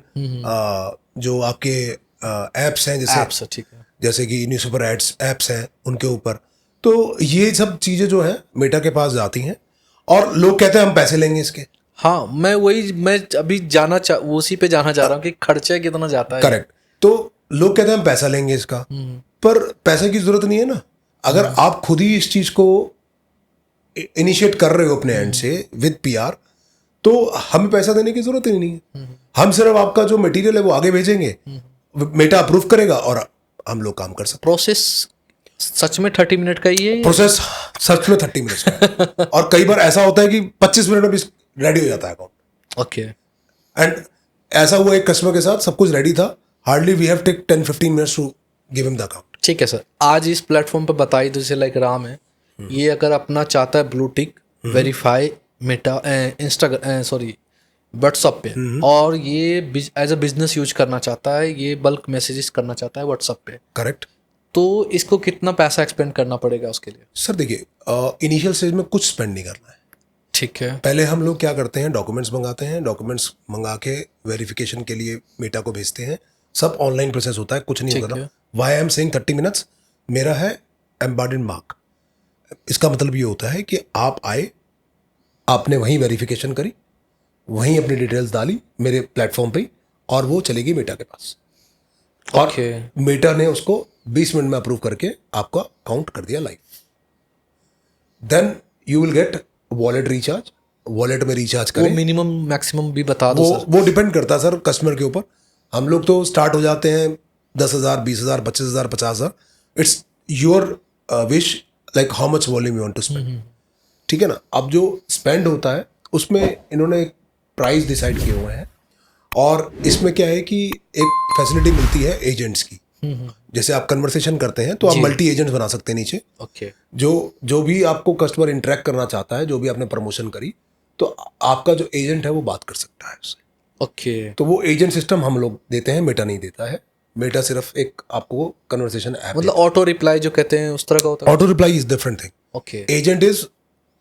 जो आपके एप्स हैं, एप्स, ठीक है, जैसे कि न्यूज़पेपर एड्स एप्स हैं उनके ऊपर। तो ये सब चीज़ें जो हैं मेटा के पास जाती हैं और लोग कहते हैं हम पैसे लेंगे इसके। हाँ मैं अभी उसी पे जाना चाह रहा हूँ कि खर्चा कितना जाता है। करेक्ट। तो लोग कहते हैं हम पैसा लेंगे इसका, पर पैसे की जरूरत नहीं है ना। अगर आप खुद ही इस चीज़ को इनिशिएट कर रहे हो अपने एंड से विद पीआर, तो हमें पैसा देने की जरूरत ही नहीं है। हम सिर्फ आपका जो मटेरियल है वो आगे भेजेंगे, मेटा अप्रूव करेगा और हम लोग काम कर सकते हैं। प्रोसेस सच में 30 मिनट का ही है? प्रोसेस सच में 30 मिनट्स का है। और कई बार ऐसा होता है कि 25 मिनट में भी रेडी हो जाता है अकाउंट। ओके, एंड ऐसा हुआ एक कस्टमर के साथ, सब कुछ रेडी था, hardly we have take 10-15 minutes to give him the account. ठीक है सर। आज इस प्लेटफॉर्म पे बताइए, जैसे लाइक राम है, ये अगर अपना चाहता है blue tick verify Meta WhatsApp पे, और ये एज अ बिजनेस यूज करना चाहता है, ये बल्क मैसेजेस करना चाहता है व्हाट्सअप पे, करेक्ट। तो इसको कितना पैसा एक्सपेंड करना पड़ेगा उसके लिए? सर देखिए, इनिशियल स्टेज में कुछ स्पेंड नहीं करना है। ठीक है। पहले हम लोग क्या करते हैं, डॉक्यूमेंट्स मंगाते हैं, डॉक्यूमेंट्स मंगा के वेरिफिकेशन के लिए मेटा को भेजते हैं। सब ऑनलाइन प्रोसेस होता है, कुछ नहीं होगा। Why I am saying 30 minutes, मेरा है एम्बेडेड मार्क। इसका मतलब ये होता है कि आप आए, आपने वहीं वेरिफिकेशन करी, वहीं अपनी डिटेल्स डाली मेरे प्लेटफॉर्म पे, और वो चलेगी मेटा के पास, और मेटा ने उसको 20 मिनट में अप्रूव करके आपका काउंट कर दिया live. Then you will get wallet recharge. Wallet में रिचार्ज करें। वो मिनिमम मैक्सिमम भी बता दो सर। वो डिपेंड करता है सर कस्टमर के ऊपर। हम लोग तो स्टार्ट हो जाते हैं 10,000, 20,000, 25,000, 50,000। It's your wish, like how much volume you want to spend. ठीक है ना। अब जो स्पेंड होता है उसमें इन्होंने एक प्राइस डिसाइड किए हुए हैं, और इसमें क्या है कि एक फैसिलिटी मिलती है एजेंट्स की। जैसे आप कन्वर्सेशन करते हैं तो आप मल्टी एजेंट्स बना सकते हैं नीचे। ओके। जो भी आपको कस्टमर इंटरेक्ट करना चाहता है, जो भी आपने प्रमोशन करी, तो आपका जो एजेंट है वो बात कर सकता है उससे। ओके। तो वो एजेंट सिस्टम हम लोग देते हैं, मेटा नहीं देता है। मेटा सिर्फ एक आपको कन्वर्सेशन ऐप, मतलब ऑटो रिप्लाई जो कहते हैं उस तरह का होता है। Auto reply is different thing. Okay. Agent is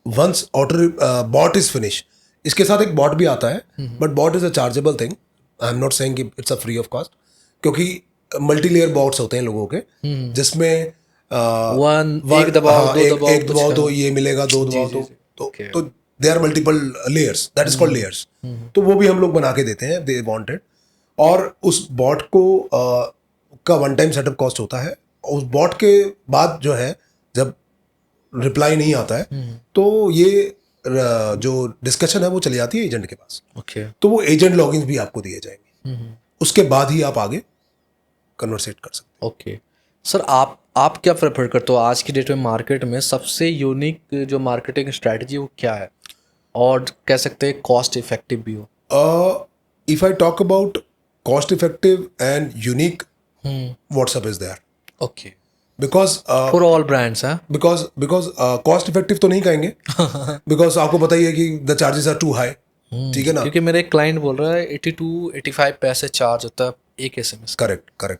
once bot is finish. इसके साथ एक बॉट भी आता है, but bot is a chargeable thing. I am not saying it's a free of cost, क्योंकि मल्टी लेयर बॉट्स होते हैं लोगों के, जिसमें एक दबाओ तो ये मिलेगा, 2 दबाओ तो they are multiple layers, that is called layers. तो वो भी हम लोग बना के देते हैं, दे वांटेड। और उस बॉट को का 1 टाइम सेटअप कॉस्ट होता है। उस बॉट के बाद जो है, जब रिप्लाई नहीं आता है, तो ये जो डिस्कशन है वो चली जाती है एजेंट के पास। ओके। तो वो एजेंट लॉगिन्स भी आपको दिए जाएंगे, उसके बाद ही आप आगे कन्वर्सेट कर सकते ओके सर, आप क्या प्रेफर करते हो आज की डेट में मार्केट में सबसे यूनिक जो मार्केटिंग स्ट्रैटेजी वो क्या है, और कह सकते हैं कॉस्ट इफेक्टिव भी हो? हो। If I talk about cost effective and unique, WhatsApp is there, okay, because for all brands हैं। बिकॉज कॉस्ट इफेक्टिव तो नहीं कहेंगे, बिकॉज आपको पता ही है कि the charges are too high, ठीक है ना। क्योंकि मेरे एक क्लाइंट बोल रहा है 82-85 पैसे चार्ज होता है एक SMS। करेक्ट।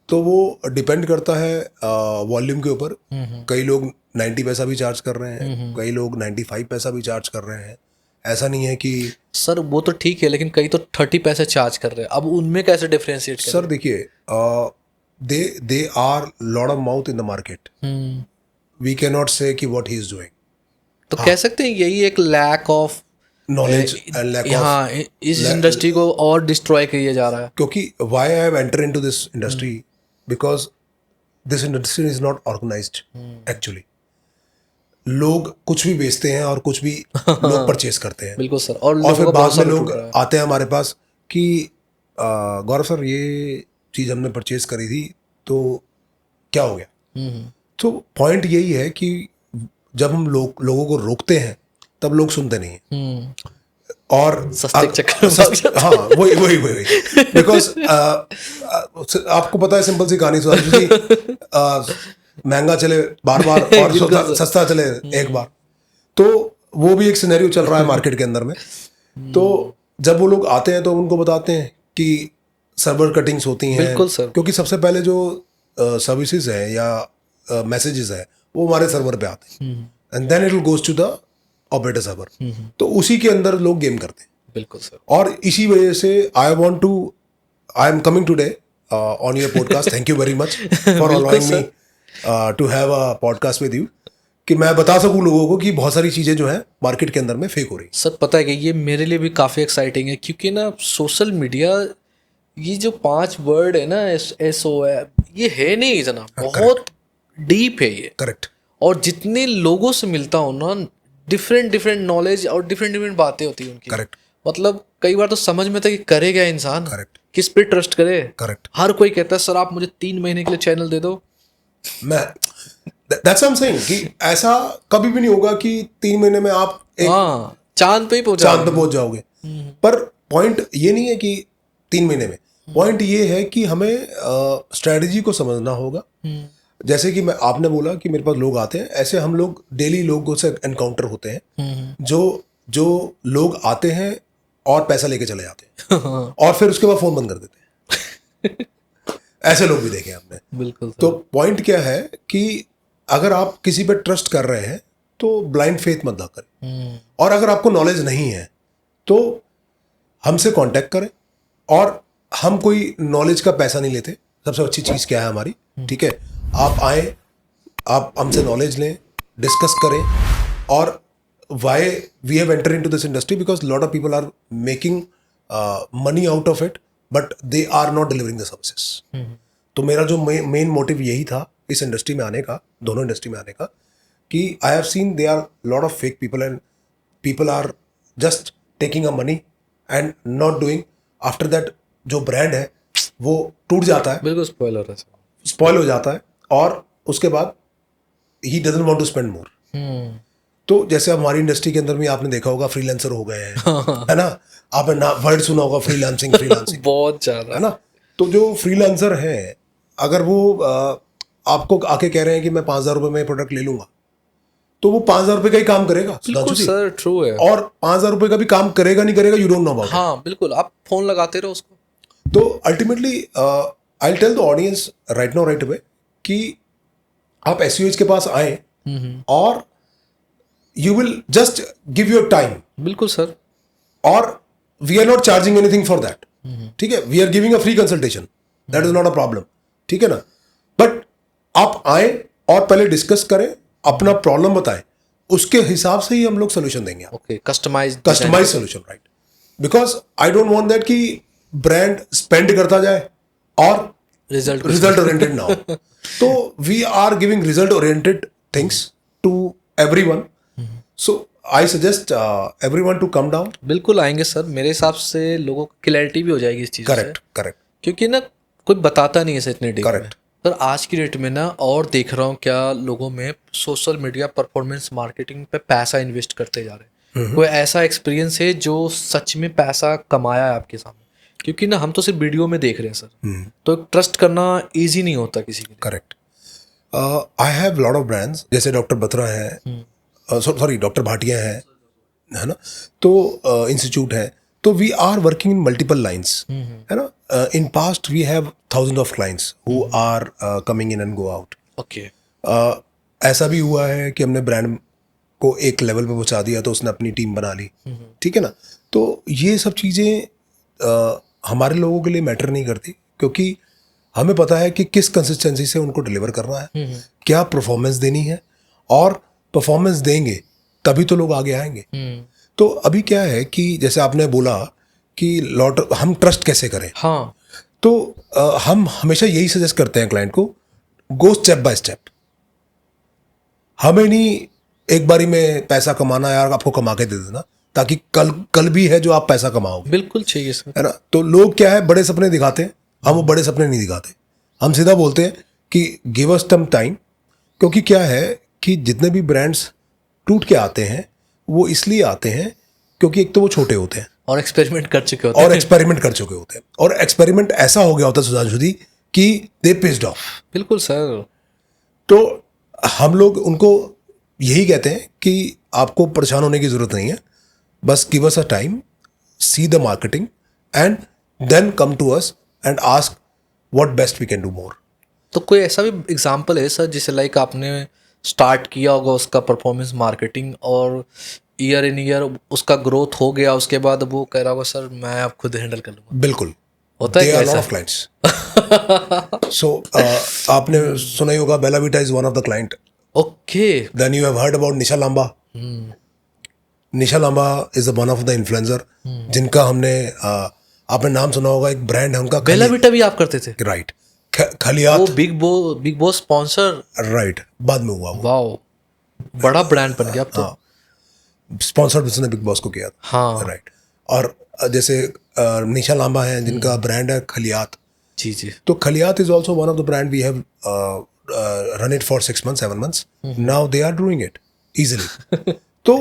तो वो डिपेंड करता है वॉल्यूम के ऊपर। कई लोग 90 पैसा भी चार्ज कर रहे हैं, कई लोग 95 पैसा भी चार्ज कर रहे हैं। ऐसा नहीं है कि सर वो तो ठीक है, लेकिन कई तो 30 पैसे चार्ज कर रहे हैं, अब उनमें कैसे डिफरेंशिएट करें? सर देखिए, they are lot of mouth in the market. We cannot say कि what he is doing. तो कह सकते हैं यही एक lack of Knowledge and lack of, हाँ, इस इंडस्ट्री को और डिस्ट्रॉय किया जा रहा है। क्योंकि why I have entered into this industry, because this industry is not organized actually. लोग कुछ भी बेचते हैं और कुछ भी लोग परचेज करते हैं, बिल्कुल सर। और लोगों फिर का बाद भरोसा में भी लोग टूट रहा है। आते हैं हमारे पास कि गौरव सर ये चीज़ हमने परचेज करी थी तो क्या हो गया। तो पॉइंट यही है कि जब हम लोगों को रोकते हैं तब लोग सुनते नहीं हैं, और सस्ते के चक्कर में भाग जाते हाँ वही बिकॉज आपको पता है, सिंपल सी कहानी सुना महंगा चले बार बार और सस्ता चले एक बार, तो वो भी एक सिनेरियो चल रहा है मार्केट के अंदर में। तो जब वो लोग आते हैं तो उनको बताते हैं कि सर्वर कटिंग्स होती हैं, बिल्कुल सर। क्योंकि सबसे पहले जो सर्विसेज है या मैसेजेस है वो हमारे सर्वर पे आते हैं, and then it will goes to the operator server. तो उसी के अंदर लोग गेम करते हैं। बिल्कुल सर। और इसी वजह से I am coming today on your podcast. Thank you very much for allowing me to have a podcast with you, कि मैं बता सकूं लोगों को कि बहुत सारी चीज़ें जो हैं मार्केट के अंदर में फेक हो रही। सर पता है कि ये मेरे लिए भी काफ़ी एक्साइटिंग है, क्योंकि ना सोशल मीडिया, ये जो 5 वर्ड है ना SO है, ये है नहीं इतना, बहुत डीप है ये। करेक्ट। और जितने लोगों से मिलता हूँ ना, डिफरेंट नॉलेज और डिफरेंट बातें होती हैं उनकी। करेक्ट। मतलब कई बार तो समझ में था कि करेगा इंसान, करेक्ट। किस पे ट्रस्ट करे। करेक्ट। हर कोई कहता है सर आप मुझे 3 महीने के लिए चैनल दे दो। That's what I'm saying कि ऐसा कभी भी नहीं होगा कि 3 महीने में आप हाँ, चांद पे ही चांद पे पहुंच जाओगे। पर पॉइंट ये नहीं है कि 3 महीने में, पॉइंट ये है कि हमें स्ट्रेटजी को समझना होगा। जैसे कि आपने बोला कि मेरे पास लोग आते हैं, ऐसे हम लोग डेली लोगों से एनकाउंटर होते हैं, जो लोग आते हैं और पैसा लेके चले जाते हैं और फिर उसके बाद फोन बंद कर देते हैं। ऐसे लोग भी देखे हमने। बिल्कुल। तो पॉइंट क्या है कि अगर आप किसी पे ट्रस्ट कर रहे हैं तो ब्लाइंड फेथ मत ना करें, और अगर आपको नॉलेज नहीं है तो हमसे कांटेक्ट करें, और हम कोई नॉलेज का पैसा नहीं लेते। सबसे अच्छी चीज़ क्या है हमारी, ठीक है, आप आए, आप हमसे नॉलेज लें, डिस्कस करें। और why we have enter into this industry, because lot of people are making money out of it, but they are not delivering the services. तो मेरा जो मेन मोटिव यही था इस इंडस्ट्री में आने का, दोनों इंडस्ट्री में आने का, कि I have seen they are lot of fake people and people are just taking a money and not doing. After that जो ब्रांड है वो टूट जाता है, बिल्कुल स्पॉइल हो जाता है, और उसके बाद ही doesn't want to spend more. तो जैसे हमारी इंडस्ट्री के अंदर भी आपने देखा होगा, फ्रीलांसर हो गए हैं, है ना, आपने ना वर्ड सुना होगा फ्रीलांसिंग बहुत ज्यादा, है ना। तो जो फ्रीलांसर है, अगर वो आपको आके कह रहे हैं कि मैं 5,000 रुपये में प्रोडक्ट ले लूंगा, तो वो 5,000 रुपये का ही काम करेगा। सर ट्रू है। और 5,000 रुपये का भी काम करेगा नहीं करेगा, यू डोंट नो अबाउट। हाँ बिल्कुल, आप फोन लगाते रहो उसको। तो ultimately I will tell the audience right now right away कि आप SEOs के पास आए और you will just give your time. बिल्कुल सर। और we are not charging anything for that, ठीक है, we are giving a free consultation, that is not a problem, ठीक है ना। बट आप आए और पहले डिस्कस करें, अपना प्रॉब्लम बताएं, उसके हिसाब से ही हम लोग सोल्यूशन देंगे। Okay, customize solution, right. Because I don't want that कि ब्रांड स्पेंड करता जाए और रिजल्ट ओरिएंटेड ना हो। तो we are giving result oriented things to everyone. So I suggest everyone to come down. बिल्कुल आएंगे सर, मेरे हिसाब से लोगों को क्लैरिटी भी हो जाएगी इस चीज़ से, करेक्ट करेक्ट क्योंकि ना कोई बताता नहीं है सर इतने डीप में. करेक्ट. सर आज की डेट में ना और देख रहा हूँ क्या लोगों में सोशल मीडिया परफॉर्मेंस मार्केटिंग पे पैसा इन्वेस्ट करते जा रहे हैं. कोई ऐसा एक्सपीरियंस है जो सच में पैसा कमाया है आपके सामने? क्योंकि ना हम तो सिर्फ वीडियो में देख रहे हैं सर, तो ट्रस्ट करना ईजी नहीं होता किसी के लिए. Correct. I have lot of brands, जैसे डॉक्टर बत्रा है, सॉरी डॉक्टर भाटिया है ना, तो इंस्टीट्यूट है, तो we are working in multiple lines, है ना. In past we have thousand of clients who are coming in and go out. Okay. ऐसा भी हुआ है कि हमने ब्रांड को एक लेवल पे पहुंचा दिया तो उसने अपनी टीम बना ली, ठीक है ना. तो ये सब चीज़ें हमारे लोगों के लिए मैटर नहीं करती, क्योंकि हमें पता है कि किस कंसिस्टेंसी से उनको डिलीवर करना है, क्या परफॉर्मेंस देनी है, और परफॉर्मेंस देंगे तभी तो लोग आगे आएंगे. तो अभी क्या है कि जैसे आपने बोला कि हम ट्रस्ट कैसे करें. हाँ. तो हम हमेशा यही सजेस्ट करते हैं क्लाइंट को, गो स्टेप बाय स्टेप. हमें नहीं एक बारी में पैसा कमाना यार, आपको कमा के दे देना, ताकि कल भी है जो आप पैसा कमाओगे. बिल्कुल चाहिए सर, है ना. तो लोग क्या है, बड़े सपने दिखाते हैं, हम वो बड़े सपने नहीं दिखाते. हम सीधा बोलते हैं कि गिव अस सम टाइम. क्योंकि क्या है कि जितने भी ब्रांड्स टूट के आते हैं वो इसलिए आते हैं क्योंकि एक तो वो छोटे होते हैं और एक्सपेरिमेंट कर चुके होते हैं, और एक्सपेरिमेंट कर चुके होते हैं, और एक्सपेरिमेंट ऐसा हो गया होता है सुधांशु जी कि दे पिस्ड ऑफ. बिल्कुल सर. तो हम लोग उनको यही कहते हैं कि आपको परेशान होने की जरूरत नहीं है, बस give us a time, see the marketing and then come to us and ask what best we can do more. तो कोई ऐसा भी एग्जांपल है सर जिसे लाइक आपने स्टार्ट किया होगा उसका परफॉर्मेंस मार्केटिंग, और ईयर इन ईयर उसका ग्रोथ हो गया, उसके बाद वो कह रहा होगा सर मैं अब खुद हैंडल कर लूँगा? बिल्कुल होता है लॉट ऑफ क्लाइंट्स. सो आपने सुना ही होगा Bella Vita is one of the client. Okay. Then you have heard about Nisha Lamba. Nisha Lamba is one of the influencer जिनका हमने आपने नाम सुना होगा. एक ब्रांड है उनका, बेला वीटा भी आप करते थे? राइट. खलियात. वो बिग बॉस स्पॉन्सर. राइट. बाद में हुआ वो. वाओ, बड़ा ब्रांड बन गया अब तो. स्पॉन्सर्ड उसने बिग बॉस को किया था. हाँ. राइट. और जैसे निशा लांबा है जिनका ब्रांड है खलियात. जी जी. तो खलियात is also one of the brand we have run it for 6 months 7 months. Now they are doing it easily. तो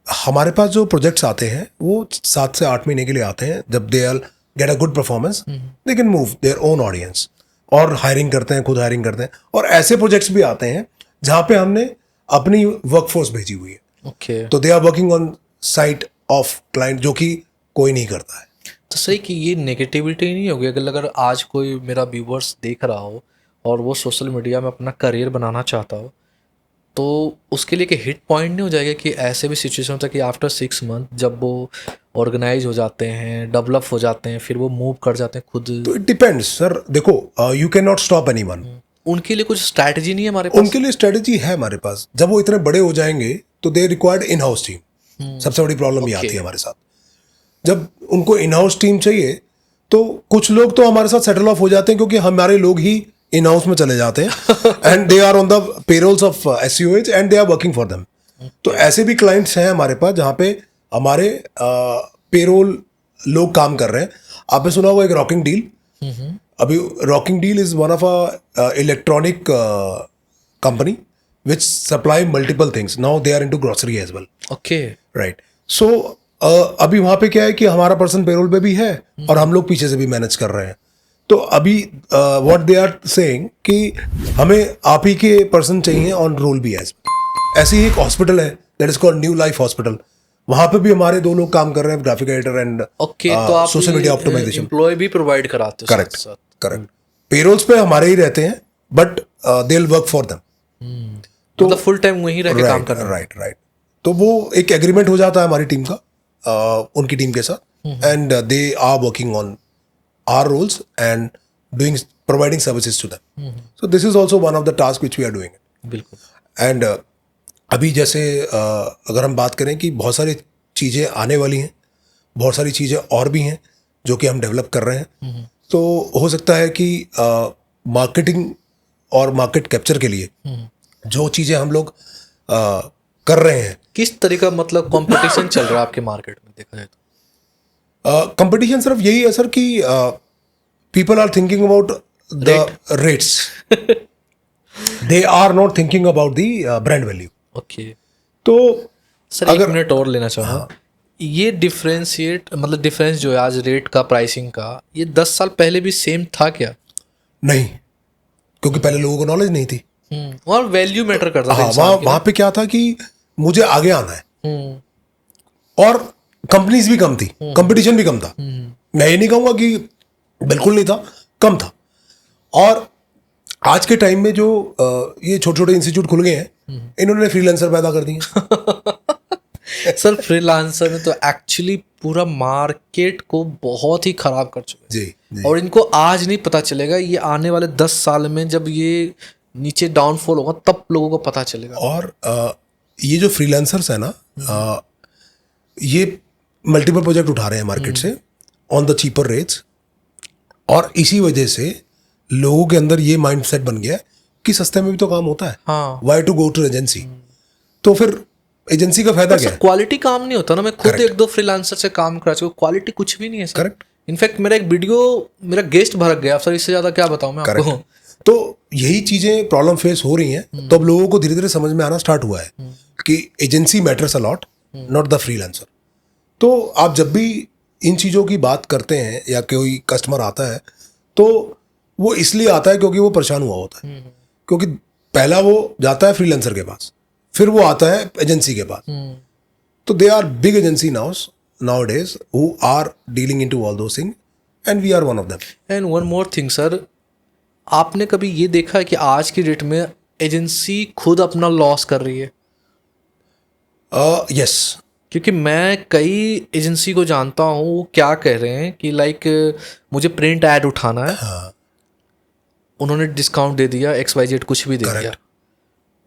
हमारे पास जो प्रोजेक्ट्स आते हैं वो 7 से 8 महीने के लिए आते हैं. जब they are get a good performance they can move their own audience, और हायरिंग करते हैं, खुद हायरिंग करते हैं. और ऐसे प्रोजेक्ट्स भी आते हैं जहाँ पे हमने अपनी वर्कफोर्स भेजी हुई है. ओके. तो they are working on site of client, जो कि कोई नहीं करता है. तो सही कि ये नेगेटिविटी नहीं होगी अगर आज कोई मेरा व्यूवर्स देख रहा हो और वो सोशल मीडिया में अपना करियर बनाना चाहता हो, तो उसके लिए कि हिट पॉइंट नहीं हो जाएगा कि ऐसे भी सिचुएशन होता है कि आफ्टर 6 months जब वो ऑर्गेनाइज हो जाते हैं, डेवलप हो जाते हैं, फिर वो मूव कर जाते हैं खुद? तो इट डिपेंड्स सर. देखो you can not stop anyone. उनके लिए कुछ स्ट्रैटेजी नहीं है हमारे पास? उनके लिए स्ट्रेटेजी है हमारे पास. जब वो इतने बड़े हो जाएंगे तो they required in house team. सबसे बड़ी प्रॉब्लम ये आती है हमारे साथ. जब उनको इन हाउस टीम चाहिए तो कुछ लोग तो हमारे साथ सेटल ऑफ हो जाते हैं क्योंकि हमारे लोग ही इन हाउस में चले जाते हैं and they are on the payrolls of SEOH and they are working for them. तो ऐसे भी क्लाइंट्स हैं हमारे पास जहाँ पे हमारे पेरोल लोग काम कर रहे हैं. आपने सुना होगा एक रॉकिंग डील. अभी rocking deal is one of a electronic company which supply multiple things. Now they are into grocery as well. Okay. Right. So अभी वहाँ पे क्या है कि हमारा पर्सन पेरोल पे भी है और हम लोग पीछे से भी मैनेज कर रहे हैं. तो अभी व्हाट दे आर सेइंग कि हमें आप ही के पर्सन चाहिए ऑन रोल भी एज. ऐसी ही एक हॉस्पिटल है that is called new life hospital. वहाँ पे भी हमारे 2 लोग काम कर रहे हैं, ग्राफिक एडिटर एंड तो आप सोशल मीडिया ऑप्टिमाइजेशन. एम्प्लॉय भी प्रोवाइड कराते हो? Correct correct. पेरोल्स पे हमारे ही रहते हैं but they will work for them. तो मतलब फुल टाइम वहीं रह के काम कर रहे हैं? राइट. तो वो एक एग्रीमेंट हो जाता है हमारी टीम का उनकी टीम के साथ, and they are working on our roles and providing services to them. So this is also one of the tasks which we are doing. बिल्कुल. And अभी जैसे अगर हम बात करें कि बहुत सारी चीज़ें आने वाली हैं, बहुत सारी चीज़ें और भी हैं जो कि हम डेवलप कर रहे हैं. तो हो सकता है कि मार्केटिंग और मार्केट कैप्चर के लिए जो चीज़ें हम लोग कर रहे हैं। किस तरीका मतलब कंपटीशन चल रहा है आपके मार्केट में देखा जाए तो? कंपटीशन सिर्फ यही है सर कि people are thinking about the rates, they are not thinking about the brand value. Okay तो सर, एक मिनट और लेना चाहूँगा। ये डिफरेंशिएट मतलब डिफरेंस जो है आज रेट का, प्राइसिंग का, ये 10 साल पहले भी सेम था क्या? नहीं, क्योंकि पहले लोगों को नॉलेज नहीं थी। और वैल्यू मैटर करता था हाँ, इंसान के वहाँ पे क्या था कि मुझे आगे आना है, लिए। और कंपनीज भी कम थी, कंपटीशन भी कम था। मैं ये नहीं कहूँगा कि बिल्कुल नहीं था, कम था। और आज के टाइम में जो ये छोटे छोटे इंस्टीट्यूट खुल गए हैं, इन्होंने फ्रीलांसर पैदा कर दिए। सर फ्रीलांसर ने तो एक्चुअली पूरा मार्केट को बहुत ही खराब कर चुके हैं। जी। और इनको आज नहीं पता चलेगा, ये आने वाले 10 साल में जब ये नीचे डाउनफॉल होगा तब लोगों को पता चलेगा। और ये जो फ्रीलांसर्स है ना, ये मल्टीपल प्रोजेक्ट उठा रहे हैं मार्केट से ऑन द चीपर रेट्स, और इसी वजह से लोगों के अंदर ये माइंडसेट बन गया है कि सस्ते में भी तो काम होता है, हाँ। Why to go to agency. तो फिर एजेंसी का फायदा क्या है? क्वालिटी काम नहीं होता ना। मैं खुद एक दो फ्रीलांसर से काम करा चुका, क्वालिटी कुछ भी नहीं है सर। करेक्ट। इनफैक्ट मेरा एक वीडियो, मेरा गेस्ट भड़क गया सर, इससे ज्यादा क्या बताऊं मैं आपको। तो यही चीजें प्रॉब्लम फेस हो रही हैं। तो अब लोगों को धीरे धीरे समझ में आना स्टार्ट हुआ है कि agency matters a lot, not the freelancer. तो आप जब भी इन चीज़ों की बात करते हैं या कोई कस्टमर आता है, तो वो इसलिए आता है क्योंकि वो परेशान हुआ होता है। क्योंकि पहला वो जाता है फ्रीलांसर के पास, फिर वो आता है एजेंसी के पास। तो they are big agency nowadays who are dealing into all those things, and we are one of them. And one more thing sir, आपने कभी ये देखा है कि आज की डेट में एजेंसी खुद अपना लॉस कर रही है? Yes. क्योंकि मैं कई एजेंसी को जानता हूँ, वो क्या कह रहे हैं कि लाइक मुझे प्रिंट ऐड उठाना है, हाँ, उन्होंने डिस्काउंट दे दिया, XYZ कुछ भी दे Correct. दिया,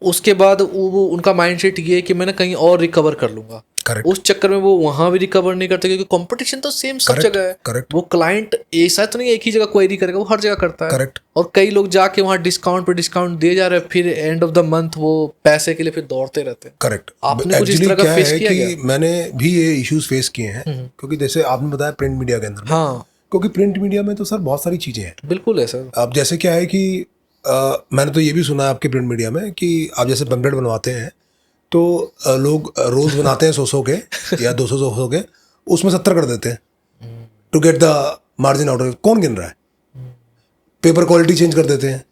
उसके बाद वो उनका माइंडसेट ये है कि मैंने कहीं और रिकवर कर लूंगा। करेक्ट, उस चक्कर में वो वहां भी रिकवर नहीं करते, क्योंकि कंपटीशन तो सेम सब Correct, जगह है। correct. वो क्लाइंट ऐसा तो नहीं एक ही जगह क्वेरी करेगा, वो हर जगह करता है। करेक्ट, और कई लोग जाके वहाँ डिस्काउंट पे डिस्काउंट दे जा रहे हैं, फिर एंड ऑफ द मंथ वो पैसे के लिए फिर दौड़ते रहते हैं। करेक्ट। आपने कुछ इस एक्चुअली तरह का क्या फेस है किया कि क्या? मैंने भी ये इश्यूज फेस किए हैं, क्योंकि जैसे आपने बताया प्रिंट मीडिया के अंदर में, हाँ क्योंकि प्रिंट मीडिया में तो सर बहुत सारी चीजें हैं। बिल्कुल है सर। अब जैसे क्या है कि मैंने तो ये भी सुना है आपके प्रिंट मीडिया में कि आप जैसे पैम्पलेट बनवाते हैं, तो लोग रोल्स बनाते हैं 100 के या 200 के, उसमें 70 कर देते हैं to get the margin out. कौन गिन रहा है? पेपर क्वालिटी चेंज कर देते हैं।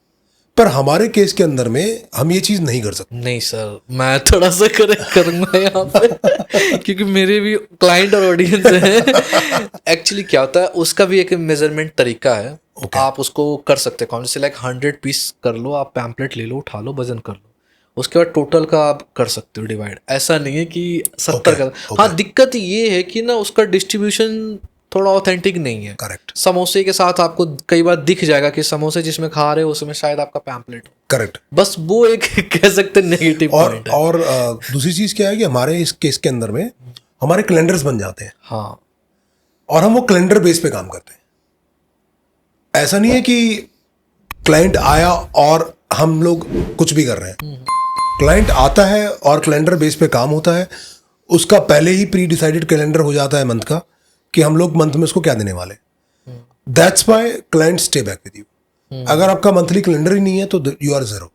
पर हमारे केस के अंदर में हम ये चीज़ नहीं कर सकते। नहीं सर, मैं थोड़ा सा करेक्ट करूंगा यहाँ पे क्योंकि मेरे भी क्लाइंट और ऑडियंस हैं। एक्चुअली क्या होता है, उसका भी एक मेजरमेंट तरीका है। आप उसको कर सकते हैं, जैसे लाइक 100 पीस कर लो, आप पैम्पलेट ले लो, उठा लो, वजन कर लो, उसके बाद टोटल का आप कर सकते हो डिवाइड। ऐसा नहीं है कि 70 का। हाँ, दिक्कत ये है कि ना उसका डिस्ट्रीब्यूशन थोड़ा ऑथेंटिक नहीं है। करेक्ट, समोसे के साथ आपको कई बार दिख जाएगा कि समोसे जिसमें खा रहे हो उसमें शायद आपका पैम्पलेट हो। करेक्ट। बस वो एक कह सकते हैं नेगेटिव पॉइंट है। और दूसरी चीज़ क्या है कि हमारे इस केस के अंदर में हमारे कैलेंडर्स बन जाते हैं, हाँ, और हम वो कैलेंडर बेस पे काम करते हैं। ऐसा नहीं है कि क्लाइंट आया और हम लोग कुछ भी कर रहे हैं। क्लाइंट आता है और कैलेंडर बेस पे काम होता है। उसका पहले ही प्री डिसाइडेड कैलेंडर हो जाता है मंथ का, कि हम लोग मंथ में उसको क्या देने वाले। That's why client stay back with you. अगर आपका मंथली कैलेंडर ही नहीं है तो यू आर जीरो।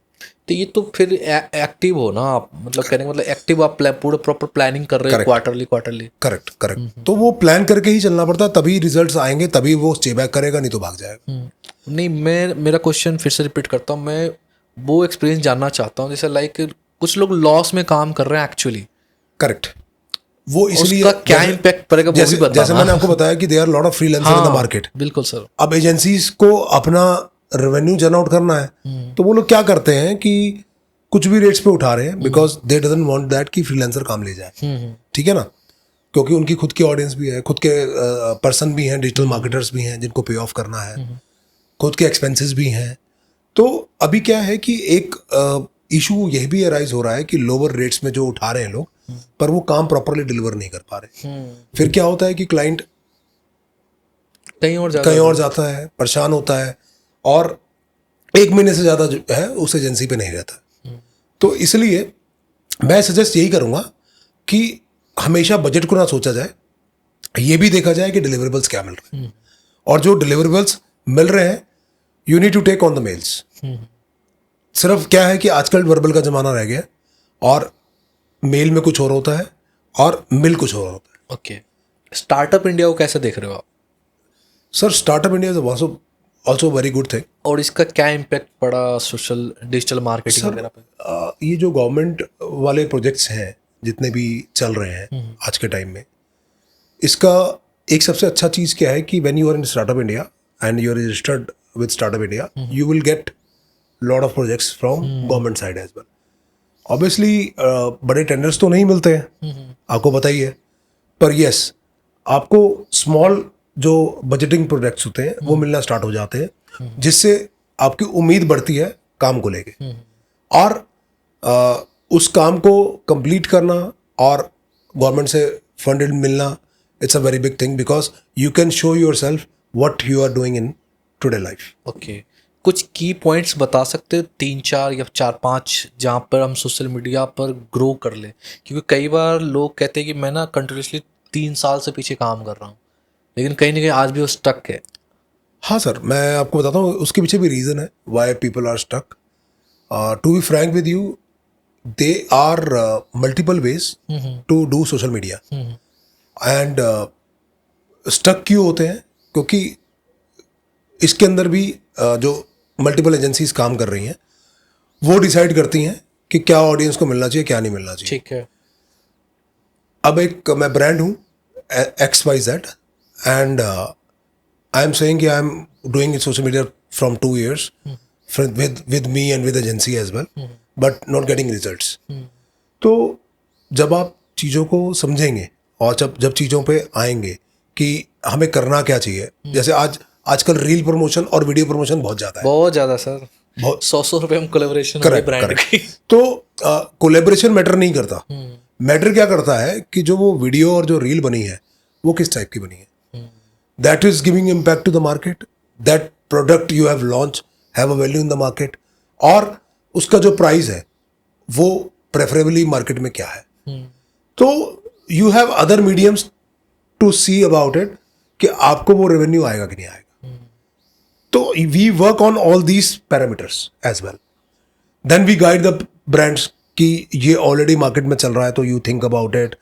तो ये तो फिर एक्टिव हो ना आप, मतलब कहने का मतलब एक्टिव आप पूरा प्रॉपर प्लानिंग कर रहे हो क्वार्टरली। Correct, correct. तो वो प्लान करके ही चलना पड़ता है, तभी रिजल्ट्स आएंगे, तभी वो स्टे बैक करेगा, नहीं तो भाग जाएगा। नहीं, मेरा क्वेश्चन फिर से रिपीट करता हूँ। मैं वो एक्सपीरियंस जानना चाहता हूँ, जैसे लाइक कुछ लोग लॉस में काम कर रहे हैं एक्चुअली। करेक्ट। वो इसलिए उसका क्या इम्पैक्ट पड़ेगा वो भी बताना। जैसे मैंने आपको बताया कि there are lot of freelancer in the market. बिल्कुल सर। अब एजेंसीज को अपना रेवेन्यू जनरेट करना है, तो वो लोग क्या करते हैं कि कुछ भी रेट्स पे उठा रहे हैं, because they doesn't want that कि फ्रीलांसर काम ले जाए। ठीक है ना, क्योंकि उनकी खुद की ऑडियंस भी है, खुद के पर्सन भी हैं, डिजिटल मार्केटर्स भी हैं जिनको पे ऑफ करना है, खुद के एक्सपेंसेस भी हैं। तो अभी क्या है कि एक इशू यह भी अराइज हो रहा है कि लोअर रेट्स में जो उठा रहे हैं लोग, पर वो काम प्रॉपरली डिलीवर नहीं कर पा रहे। फिर क्या होता है कि क्लाइंट कहीं और जाता है, परेशान होता है, और 1 महीने से ज़्यादा जो है उस एजेंसी पे नहीं रहता। तो इसलिए मैं सजेस्ट यही करूँगा कि हमेशा बजट को ना सोचा जाए, ये भी देखा जाए कि डिलीवरेबल्स क्या मिल रहे हैं, और जो डिलीवरेबल्स मिल रहे हैं you need to take on the mails. सिर्फ क्या है कि आजकल वर्बल का ज़माना रह गया और मेल में कुछ और होता है और मिल कुछ और होता है। ओके, स्टार्टअप इंडिया को कैसे देख रहे हो आप? Sir startup India is also very good thing. और इसका क्या इम्पैक्ट पड़ा सोशल डिजिटल मार्केटिंग वगैरह पे? ये जो गवर्नमेंट वाले प्रोजेक्ट्स हैं जितने भी चल रहे हैं आज के टाइम में, इसका एक सबसे अच्छा चीज़ क्या है कि when you are in startup India and you are registered with startup India, you will get lot of projects from government side as well. Obviously बड़े टेंडर्स तो नहीं मिलते हैं, आपको पता ही है, पर यस आपको स्मॉल जो बजटिंग प्रोजेक्ट्स होते हैं वो मिलना स्टार्ट हो जाते हैं, जिससे आपकी उम्मीद बढ़ती है काम को लेके, और उस काम को कंप्लीट करना और गवर्नमेंट से फंडेड मिलना, it's a very big thing because you can show yourself what you are doing in today life. Okay, कुछ की पॉइंट्स बता सकते हो, 3-4 या 4-5, जहाँ पर हम सोशल मीडिया पर ग्रो कर लें? क्योंकि कई बार लोग कहते हैं कि मैं ना कंटिन्यूसली 3 साल से पीछे काम कर रहा हूँ, लेकिन कहीं ना कहीं आज भी वो स्टक है। हाँ सर, मैं आपको बताता हूँ उसके पीछे भी रीज़न है why people are stuck. To be frank with you, they are multiple ways to do social media, and stuck क्यों होते हैं? क्योंकि इसके अंदर भी जो मल्टीपल एजेंसीज काम कर रही हैं वो डिसाइड करती हैं कि क्या ऑडियंस को मिलना चाहिए, क्या नहीं मिलना चाहिए। ठीक है। अब एक मैं ब्रांड हूँ XYZ, and I am saying कि I am doing social media from 2 years with me and with agency as well, but not getting results. तो जब आप चीज़ों को समझेंगे और जब चीज़ों पे आएंगे कि हमें करना क्या चाहिए, जैसे आजकल रील प्रमोशन और वीडियो प्रमोशन बहुत ज़्यादा है, बहुत ज़्यादा सर, बहुत 100 रुपये हम कोलेबोरेशन ब्रांड की। तो कोलेबोरेशन मैटर नहीं करता, मैटर क्या करता है कि जो वो वीडियो और जो रील बनी है वो किस टाइप की बनी है, that is giving impact to the market, that product you have launch have a value in the market, और उसका जो प्राइस है वो प्रेफरेबली मार्केट में क्या है। तो you have other mediums to see about it कि आपको वो रेवेन्यू आएगा कि नहीं आएगा। तो we work on all these parameters as well, then we guide the brands कि ये ऑलरेडी मार्केट में चल रहा है तो you think about it,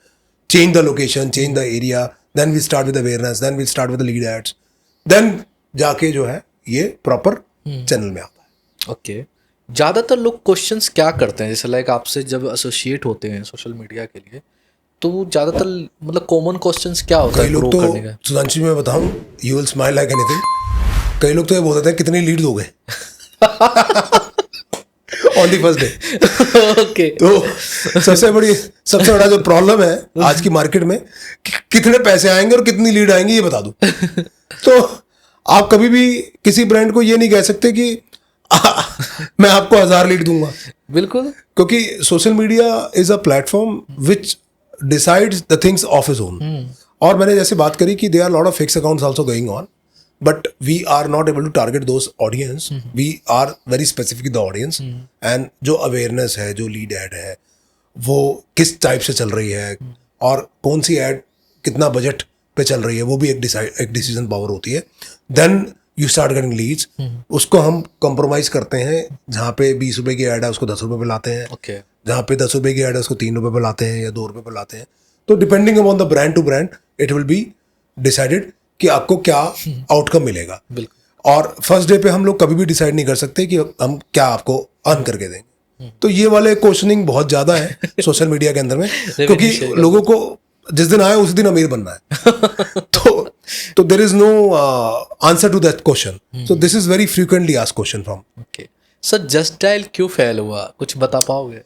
change the location, change the area, then we start with awareness, then we start with lead ads, then जाके जो है ये प्रॉपर चैनल में आता है। ओके, ज़्यादातर लोग क्वेश्चंस क्या करते हैं, जैसे लाइक आपसे जब एसोसिएट होते हैं सोशल मीडिया के लिए, तो ज़्यादातर मतलब कॉमन क्वेश्चंस क्या होता है कई लोग ग्रो तो करने का? सुधांशु मैं बताऊं, you will smile like anything, कई लोग तो ये बोलते हैं कितनी लीड दोगे on the first day. Okay, तो सबसे बड़ा जो प्रॉब्लम है आज की मार्केट में कि कितने पैसे आएंगे और कितनी लीड आएंगी ये बता दूं। तो आप कभी भी किसी ब्रांड को ये नहीं कह सकते कि मैं आपको 1000 लीड दूंगा, बिल्कुल, क्योंकि social media is a platform which decides the things of his own. और मैंने जैसे बात करी कि they are lot of fix accounts also going on, but we are not able to target those audience. We are very specific the audience, and जो awareness है, जो lead ad है, वो किस टाइप से चल रही है और कौन सी ad कितना बजट पे चल रही है, वो भी एक डिसीजन पावर होती है। Then you start getting leads, उसको हम compromise करते हैं, जहाँ पे 20 रुपए की ad है उसको 10 रुपए पे लाते हैं, ओके, जहाँ पे 10 रुपए की ad है उसको 3 रुपए पे लाते हैं या 2 रुपए पे लाते हैं। तो depending upon the brand to brand it will be decided कि आपको क्या आउटकम मिलेगा। बिल्कुल। और फर्स्ट डे पे हम लोग कभी भी डिसाइड नहीं कर सकते कि हम क्या आपको अर्न करके देंगे। तो ये वाले क्वेश्चनिंग बहुत ज्यादा है सोशल मीडिया के अंदर में, क्योंकि लोगों को जिस दिन आए उस दिन अमीर बनना है। तो there is no answer to that question, so this is very frequently asked question from. Okay sir, Just Dial क्यों फेल हुआ, कुछ बता पाओगे?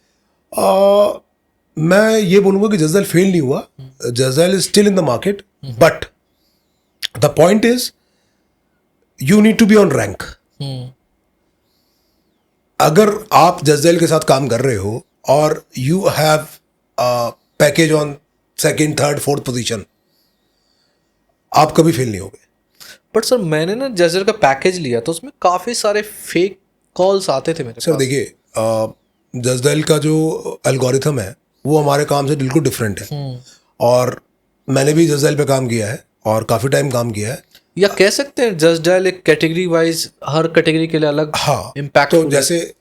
मैं ये बोलूंगा कि जस्ट डायल फेल नहीं हुआ, Just Dial is still in the market, but the point is you need to be on rank. अगर आप जस्ट के साथ काम कर रहे हो और you have package on 2nd, 3rd, 4th position, आप कभी फेल नहीं होगे। बट सर मैंने ना जजर का पैकेज लिया तो उसमें काफ़ी सारे फेक कॉल्स आते थे मेरे सर पास। देखिए, जस्ट का जो एल्गोरिथम है वो हमारे काम से बिल्कुल डिफरेंट है। और मैंने भी जस्ट डायल पे काम किया है और काफ़ी टाइम काम किया है। या कह सकते हैं जस्ट डायल एक कैटेगरी वाइज हर कैटेगरी के लिए अलग हाँ, इम्पैक्ट। तो जैसे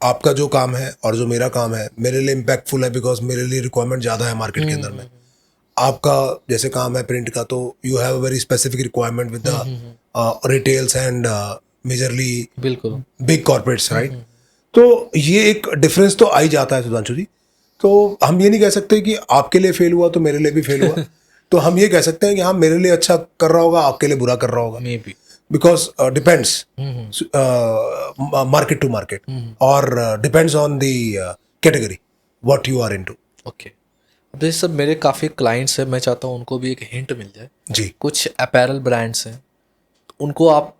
आपका जो काम है और जो मेरा काम है मेरे लिए इम्पैक्टफुल है बिकॉज मेरे लिए रिक्वायरमेंट ज़्यादा है मार्केट के अंदर में। आपका जैसे काम है प्रिंट का, तो you have a very specific requirement with the retails and majorly बिल्कुल बिग कॉर्पोरेट्स, राइट। तो ये एक डिफरेंस तो आ ही जाता है सुधांशु जी। तो हम ये नहीं कह सकते कि आपके लिए फेल हुआ तो मेरे लिए भी फेल हुआ। तो हम ये कह सकते हैं कि हाँ मेरे लिए अच्छा कर रहा होगा, आपके लिए बुरा कर रहा होगा, may be because depends market to market और depends on the category what you are into. Okay. अब जैसे सर मेरे काफ़ी क्लाइंट्स हैं, मैं चाहता हूँ उनको भी एक हिंट मिल जाए। जी, कुछ अपैरल ब्रांड्स हैं, उनको आप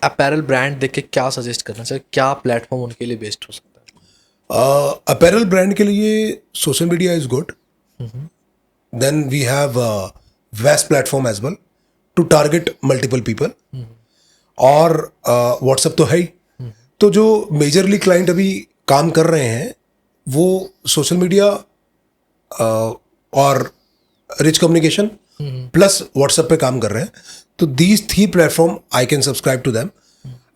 अपैरल ब्रांड देख के क्या सजेस्ट करना चाहिए, क्या प्लेटफॉर्म उनके लिए बेस्ट हो सकता है? अपैरल ब्रांड के लिए social media is good, then we have vast platform as well to target multiple people, और व्हाट्सएप तो है ही। तो जो मेजरली क्लाइंट अभी काम कर रहे हैं वो सोशल मीडिया और रिच कम्युनिकेशन प्लस व्हाट्सएप पे काम कर रहे हैं। तो these 3 platform I can subscribe to them,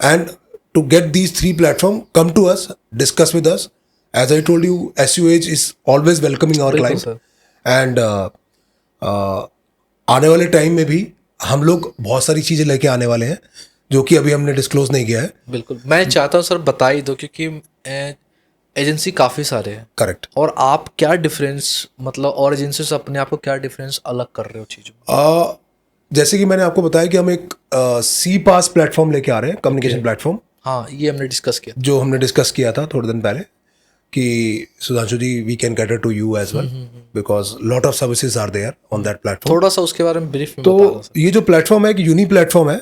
and to get these 3 platform come to us, discuss with us. As I told you, SUH is always welcoming our बिल्कुल client, and आने वाले time में भी हम लोग बहुत सारी चीज़ें लेके आने वाले हैं जो कि अभी हमने डिस्क्लोज नहीं किया है। बिल्कुल, मैं चाहता हूँ सर बता ही दो, क्योंकि एजेंसी काफ़ी सारे हैं। करेक्ट। और आप क्या डिफरेंस, मतलब और एजेंसी से अपने आप को क्या डिफरेंस अलग कर रहे हो चीज़ों में? जैसे कि मैंने आपको बताया कि हम एक CPaaS प्लेटफॉर्म लेके आ रहे हैं, कम्युनिकेशन प्लेटफॉर्म, हाँ ये हमने डिस्कस किया। जो हमने डिस्कस किया था थोड़े दिन पहले कि Sudhanshu ji we can cater to you as well because lot of services are there on that platform. थोड़ा सा उसके बारे में ब्रीफ में तो बता दो सर। ये जो प्लेटफॉर्म है, एक यूनिक प्लेटफॉर्म है,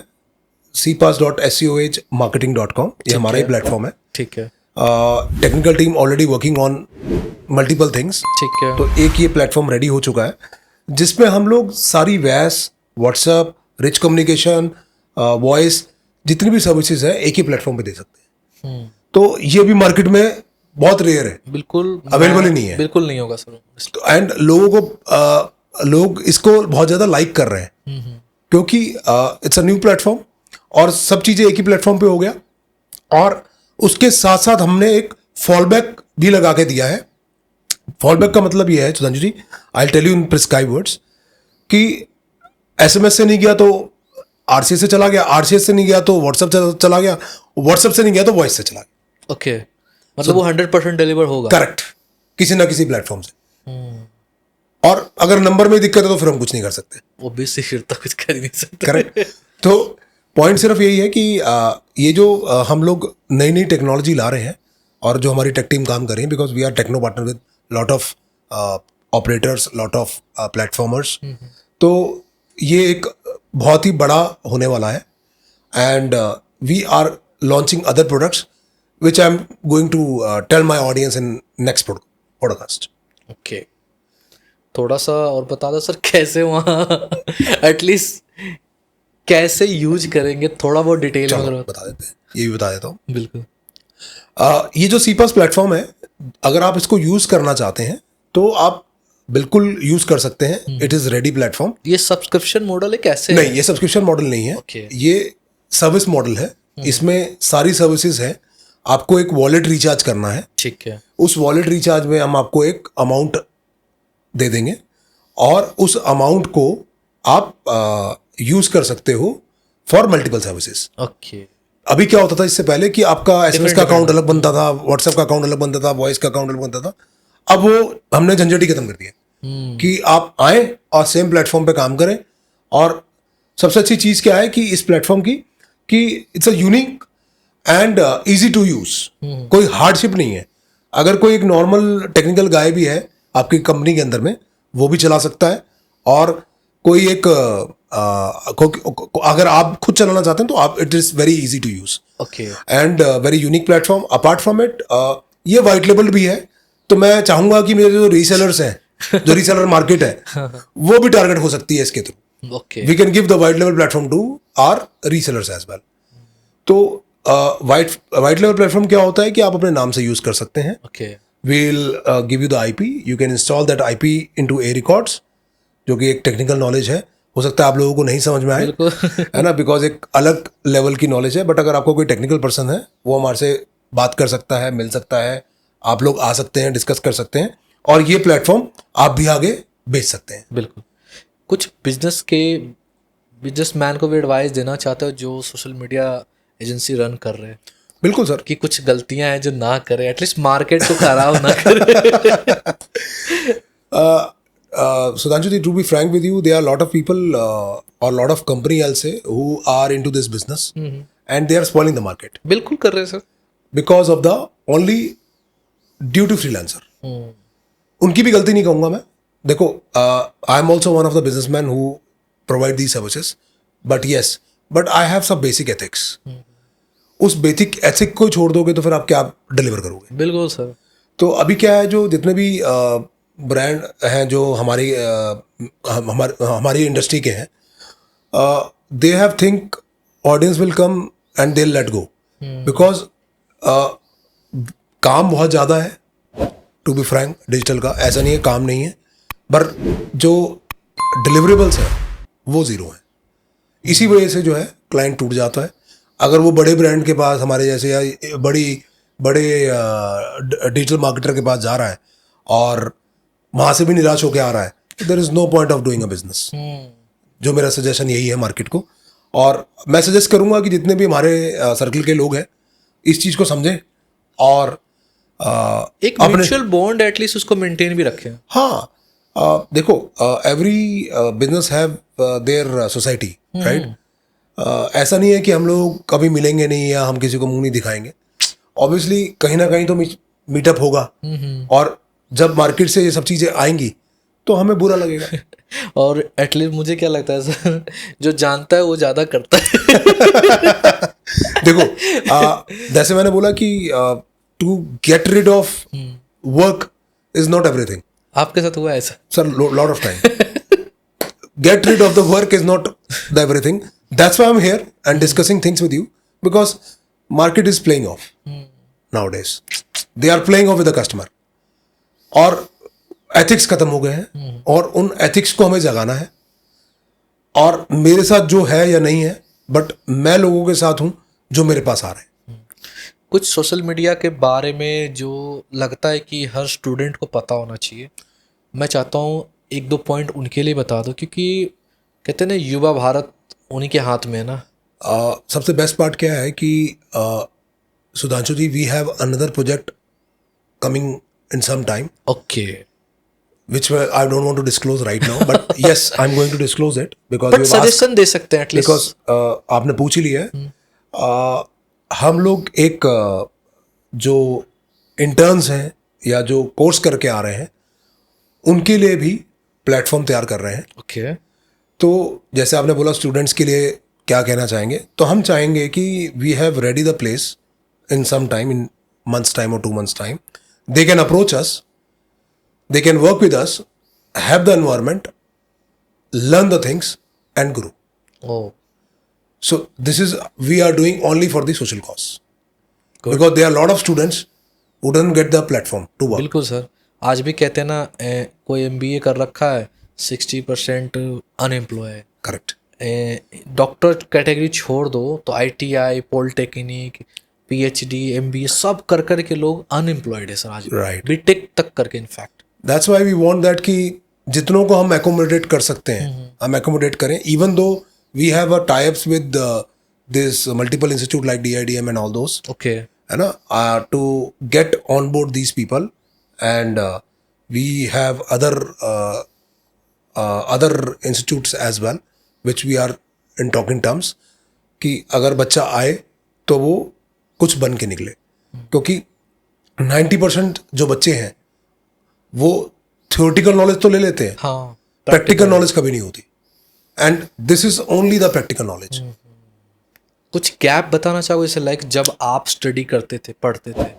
cpass.sohmarketing.com, ये हमारा ही प्लेटफॉर्म है। ठीक है, technical team already working on multiple things. ठीक है। तो एक ये प्लेटफॉर्म रेडी हो चुका है जिसमें हम लोग सारी वैस, व्हाट्सएप, रिच कम्युनिकेशन, वॉइस, जितनी भी सर्विसेज है एक ही प्लेटफॉर्म पे दे सकते हैं। तो ये भी मार्केट में बहुत रेयर है, बिल्कुल अवेलेबल ही नहीं है। बिल्कुल नहीं होगा सर। एंड लोगों को लोग इसको बहुत ज़्यादा लाइक कर रहे हैं क्योंकि इट्स अ न्यू प्लेटफॉर्म और सब चीज़ें एक ही प्लेटफॉर्म पे हो गया। और उसके साथ साथ हमने एक फॉलबैक भी लगा के दिया है। फॉलबैक का मतलब ये है Sudhanshu ji, I tell you in prescribe words, कि SMS से नहीं गया तो RCS से चला गया, RCS से नहीं गया तो व्हाट्सएप से चला गया, व्हाट्सएप से नहीं गया तो वॉइस से चला गया। ओके, मतलब वो 100% डिलीवर होगा। करेक्ट, किसी ना किसी प्लेटफॉर्म से। और अगर नंबर में दिक्कत है तो फिर हम कुछ नहीं कर सकते। ओब्वियसली फिर तो कुछ कर ही नहीं सकते। करेक्ट। तो पॉइंट सिर्फ यही है कि ये जो हम लोग नई नई टेक्नोलॉजी ला रहे हैं और जो हमारी टेक टीम काम कर रही है, because we are techno partner with lot of operators, lot of platformers. तो ये एक बहुत ही बड़ा होने वाला है, and we are launching other products which I am going to tell my audience in next podcast. Okay, थोड़ा सा और बता दो सर, कैसे वहाँ एटलीस्ट कैसे यूज करेंगे, थोड़ा बहुत डिटेल में बता देते हैं, ये भी बता देता हूँ। बिल्कुल। ये जो CPaaS प्लेटफॉर्म है, अगर आप इसको यूज करना चाहते हैं तो आप बिल्कुल यूज कर सकते हैं। It is ready platform. ये सब्सक्रिप्शन मॉडल है कैसे? नहीं, ये सब्सक्रिप्शन मॉडल नहीं है। Okay. ये सर्विस मॉडल है। इसमें सारी सर्विसेज है। आपको एक वॉलेट रिचार्ज करना है। ठीक है। उस वॉलेट रिचार्ज में हम आपको एक अमाउंट दे देंगे और उस अमाउंट को आप यूज कर सकते हो फॉर मल्टीपल सर्विसेज। ओके। अभी क्या होता था इससे पहले कि आपका SMS का अकाउंट अलग बनता था, व्हाट्सएप का अकाउंट अलग बनता था, वॉइस का अकाउंट अलग बनता था। अब वो हमने झंझट ही खत्म कर दिया कि आप आए और सेम प्लेटफॉर्म पे काम करें। और सबसे अच्छी चीज क्या है कि इस प्लेटफॉर्म की कि it's a unique and easy to use. कोई हार्डशिप नहीं है। अगर कोई एक नॉर्मल टेक्निकल गाय भी है आपकी कंपनी के अंदर में, वो भी चला सकता है। और कोई एक अगर आप खुद चलाना चाहते हैं तो आप, it is very easy to use. Okay. And very unique platform. Apart from it ये वाइट लेबल भी है। तो मैं चाहूंगा कि मेरे जो रीसेलर्स हैं, जो रीसेलर मार्केट है, वो भी टारगेट हो सकती है इसके थ्रू। Okay. We can give the white level platform to our resellers as well. तो वाइट लेवल प्लेटफॉर्म क्या होता है कि आप अपने नाम से यूज कर सकते हैं। Okay. we'll give you the IP. You can install that IP into A Records, जो कि एक टेक्निकल नॉलेज है. हो सकता है आप लोगों को नहीं समझ में आए, है ना, बिकॉज एक अलग लेवल की नॉलेज है. बट अगर आपको कोई टेक्निकल पर्सन है, वो हमारे से बात कर सकता है, मिल सकता है, आप लोग आ सकते हैं, डिस्कस कर सकते हैं, और ये प्लेटफॉर्म आप भी आगे बेच सकते हैं. बिल्कुल. कुछ बिजनेसमैन को भी एडवाइस देना चाहते हो जो सोशल मीडिया एजेंसी रन कर रहे हैं, बिल्कुल सर. कि कुछ गलतियां हैं जो ना करे, एटलीस्ट मार्केट को खराब ना करे. Sudhanshu, to be frank with you, there are a lot of people or lot of company, I'll say, who are into this business, and they are spoiling the market बिल्कुल कर रहे हैं sir. because of the only due to freelancer. उनकी भी गलती नहीं कहूंगा मैं. देखो, I am also one of the businessman who provide the services, but I have सब बेसिक एथिक्स. उस बेसिक एथिक को छोड़ दोगे तो फिर आप क्या डिलीवर करोगे? बिल्कुल सर. तो अभी क्या है, जो जितने भी ब्रांड हैं जो हमारी इंडस्ट्री के हैं, they have think audience will come and they let go, because काम बहुत ज़्यादा है. टू बी फ्रैंक, डिजिटल का ऐसा नहीं है काम नहीं है, पर जो डिलीवरेबल्स हैं वो ज़ीरो हैं. इसी वजह से जो है क्लाइंट टूट जाता है. अगर वो बड़े ब्रांड के पास, हमारे जैसे, या बड़े डिजिटल मार्केटर के पास जा रहा है और वहाँ से भी निराश होकर आ रहा है, तो there is no point of doing a business. जो मेरा सजेशन यही है मार्केट को. और मैं सजेस्ट करूँगा कि जितने भी हमारे सर्कल के लोग हैं इस चीज़ को समझें और एक म्यूचुअल बॉन्ड एटलीस्ट उसको मेंटेन भी रखें. हाँ, देखो, every business have their society, right. ऐसा नहीं है कि हम लोग कभी मिलेंगे नहीं या हम किसी को मुंह नहीं दिखाएंगे. ऑब्वियसली कहीं ना कहीं तो मीटअप होगा, और जब मार्केट से ये सब चीज़ें आएंगी तो हमें बुरा लगेगा. और एटलीस्ट मुझे क्या लगता है सर, जो जानता है वो ज़्यादा करता है. देखो, जैसे मैंने बोला कि to get rid of work is not everything. आपके साथ हुआ ऐसा sir? Lot of time. Get rid of the work is not the everything. That's why I am here and discussing things with you, because market is playing off nowadays. They are playing off with the customer, और ethics खत्म हो गए हैं, और उन ethics को हमें जगाना है. और मेरे साथ जो है या नहीं है, बट मैं लोगों के साथ हूं जो मेरे पास आ रहे हैं. कुछ सोशल मीडिया के बारे में जो लगता है कि हर स्टूडेंट को पता होना चाहिए, मैं चाहता हूँ एक दो पॉइंट उनके लिए बता दो, क्योंकि कहते हैं ना युवा भारत उन्हीं के हाथ में है ना. सबसे बेस्ट पार्ट क्या है कि Sudhanshu ji, we have another project coming in some time, okay, which I don't want to disclose right now, but yes, I'm going to disclose it because but suggestion दे सकते हैं at least, because आपने पूछ ही लिया है. हम लोग एक जो इंटर्न्स हैं या जो कोर्स करके आ रहे हैं उनके लिए भी प्लेटफॉर्म तैयार कर रहे हैं. okay. तो जैसे आपने बोला स्टूडेंट्स के लिए क्या कहना चाहेंगे, तो हम चाहेंगे कि we have ready the place in some time, in months time और 2 months time. They can approach us, they can work with us, have the environment, learn the things and grow. Oh. So this is, we are doing only for the social cause. Good. Because there are a lot of students who don't get the platform to work. बिल्कुल sir. आज भी कहते हैं ना, कोई MBA कर रखा है, 60% अनएम्प्लॉय है. Correct. डॉक्टर कैटेगरी छोड़ दो तो ITI, पॉलिटेक्निक, PhD, MBA सब कर के लोग अनएम्प्लॉयड है सर आज. Right. बीटेक तक करके in fact. That's why we want that कि जितनों को हम accommodate कर सकते हैं हम accommodate करें. Even though we have a tie-ups with this multiple institute like DIDM and all those. Okay. है ना, to get on board these people, and we have other institutes as well which we are in talking terms कि अगर बच्चा आए तो वो कुछ बन के निकले. क्योंकि 90% जो बच्चे हैं वो थियोरेटिकल नॉलेज तो ले लेते हैं, हाँ, प्रैक्टिकल नॉलेज कभी नहीं होती. And this is only the practical knowledge. कुछ गैप बताना चाहोगे जैसे लाइक जब आप स्टडी करते थे, पढ़ते थे,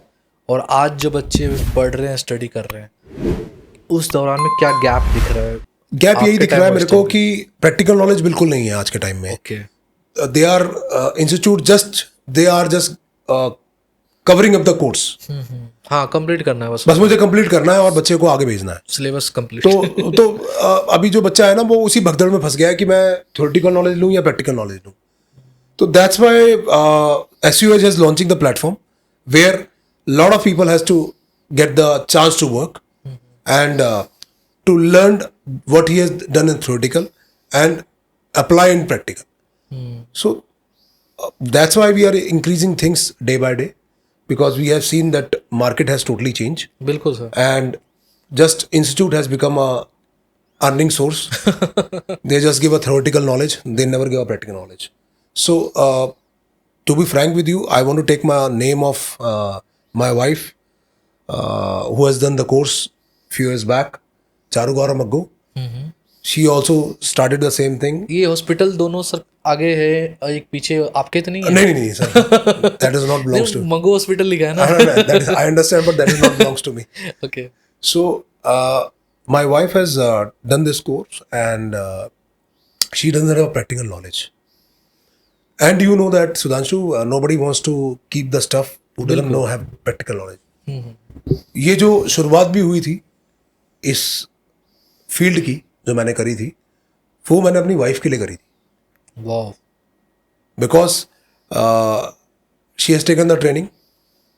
और आज जो बच्चे पढ़ रहे हैं, स्टडी कर रहे हैं, उस दौरान में क्या गैप दिख रहा है? गैप यही दिख रहा है मेरे को कि प्रैक्टिकल नॉलेज बिल्कुल नहीं है आज के टाइम में. Okay. They are institute, they are just covering up the course, हाँ कंप्लीट करना है बस बस मुझे कंप्लीट करना है और बच्चे को आगे भेजना है। Syllabus complete. तो अभी जो बच्चा है ना वो उसी भगदड़ में फंस गया है कि मैं थ्योरेटिकल नॉलेज लूँ या प्रैक्टिकल नॉलेज लूँ। तो that's why SUH is launching the platform where lot of people has to get the chance to work and to learn what he has done in theoretical and apply in practical. So that's why we are increasing things day by day because we have seen that market has totally changed बिल्कुल sir. and just institute has become a earning source. They just give a theoretical knowledge, they never give a practical knowledge. So to be frank with you, I want to take my name of my wife who has done the course few years back, Charu Gaura Maggu. She also started the same thing. ये hospital दोनों sir आगे है, एक पीछे आपके तो नहीं है? नहीं sir, that is not belongs to me. Mangu hospital लिखा है ना? No, that is, I understand, but that is not belongs to me. Okay. So my wife has done this course and she doesn't have a practical knowledge. And you know that Sudhanshu, nobody wants to keep the stuff who doesn't know have practical knowledge. ये जो शुरुआत भी हुई थी इस field की जो मैंने करी थी वो मैंने अपनी वाइफ के लिए करी थी। वाह। Because she has taken the training,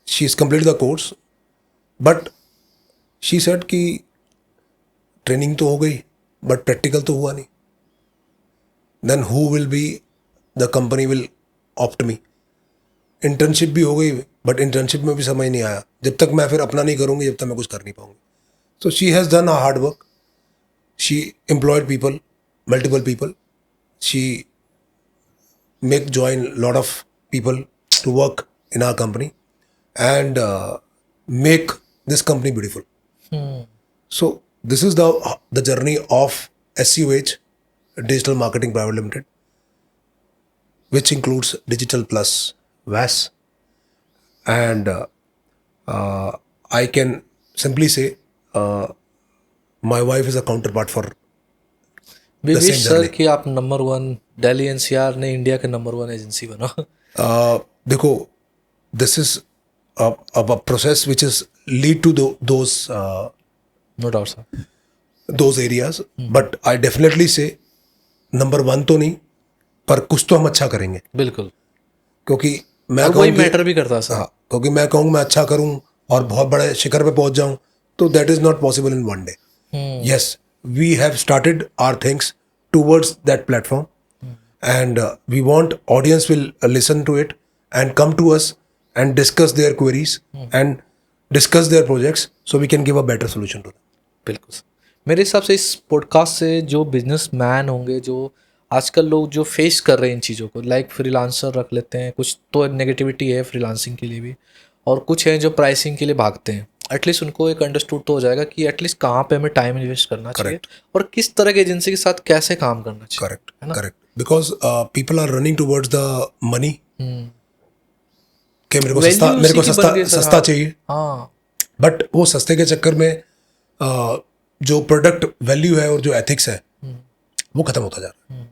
she has completed the course, but she said कि ट्रेनिंग तो हो गई बट प्रैक्टिकल तो हुआ नहीं। Then who will be the company will opt me. Internship भी हो गई बट इंटर्नशिप में भी समझ नहीं आया, जब तक मैं फिर अपना नहीं करूँगी जब तक मैं कुछ कर नहीं पाऊँगी। So she has done a hard work. She employed people, multiple people. She make join lot of people to work in our company and make this company beautiful. So this is the journey of SUH, Digital Marketing Private Limited, which includes Digital Plus, VAS, and I can simply say my wife is a counterpart for We the wish same sir journey. कि आप number 1 Delhi NCR ने India के number 1 agency बनो। देखो, this is a process which is lead to those no doubt sir. those areas, but I definitely say number 1 तो नहीं पर कुछ तो हम अच्छा करेंगे, बिल्कुल। क्योंकि मैं और वही कहूँ कि मैटर भी करता है सर। हाँ, क्योंकि मैं कहूँ मैं अच्छा करूँ और बहुत बड़े शिखर पे पहुंच जाऊं तो that is not possible in one day. Yes, we have started our things towards that platform and we want audience will listen to it and come to us and discuss their queries and discuss their projects so we can give a better solution to them. बिल्कुल sir. मेरे हिसाब से इस podcast से जो businessman होंगे, जो आजकल लोग जो फेस कर रहे हैं इन चीज़ों को, लाइक फ्रीलांसर रख लेते हैं, कुछ तो नेगेटिविटी है फ्रीलांसिंग के लिए भी, और कुछ हैं जो प्राइसिंग के लिए भागते हैं, एटलीस्ट उनको एक अंडरस्टूड तो हो जाएगा कि एटलीस्ट कहाँ पे हमें टाइम इन्वेस्ट करना चाहिए और किस तरह की एजेंसी के साथ कैसे काम करना चाहिए। Correct, correct, because people are running towards the money कि मेरे को सस्ता चाहिए। हाँ, बट वो सस्ते के चक्कर में जो प्रोडक्ट वैल्यू है और जो एथिक्स है वो खत्म होता जा रहा है।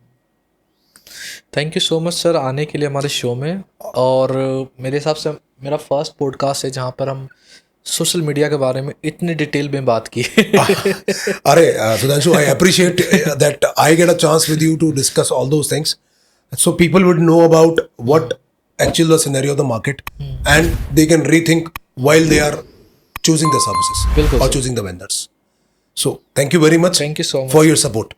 Thank you so much sir आने के लिए हमारे शो में। और मेरे हिसाब से मेरा फर्स्ट पॉडकास्ट है जहाँ पर हम सोशल मीडिया के बारे में इतनी डिटेल में बात की। अरे Sudhanshu, I appreciate that I get a chance with you to discuss all those things so people would know about what actually the scenario of the market and they can rethink while they are choosing the services बिल्कुल or choosing the vendors. So thank you very much thank you so much for your support.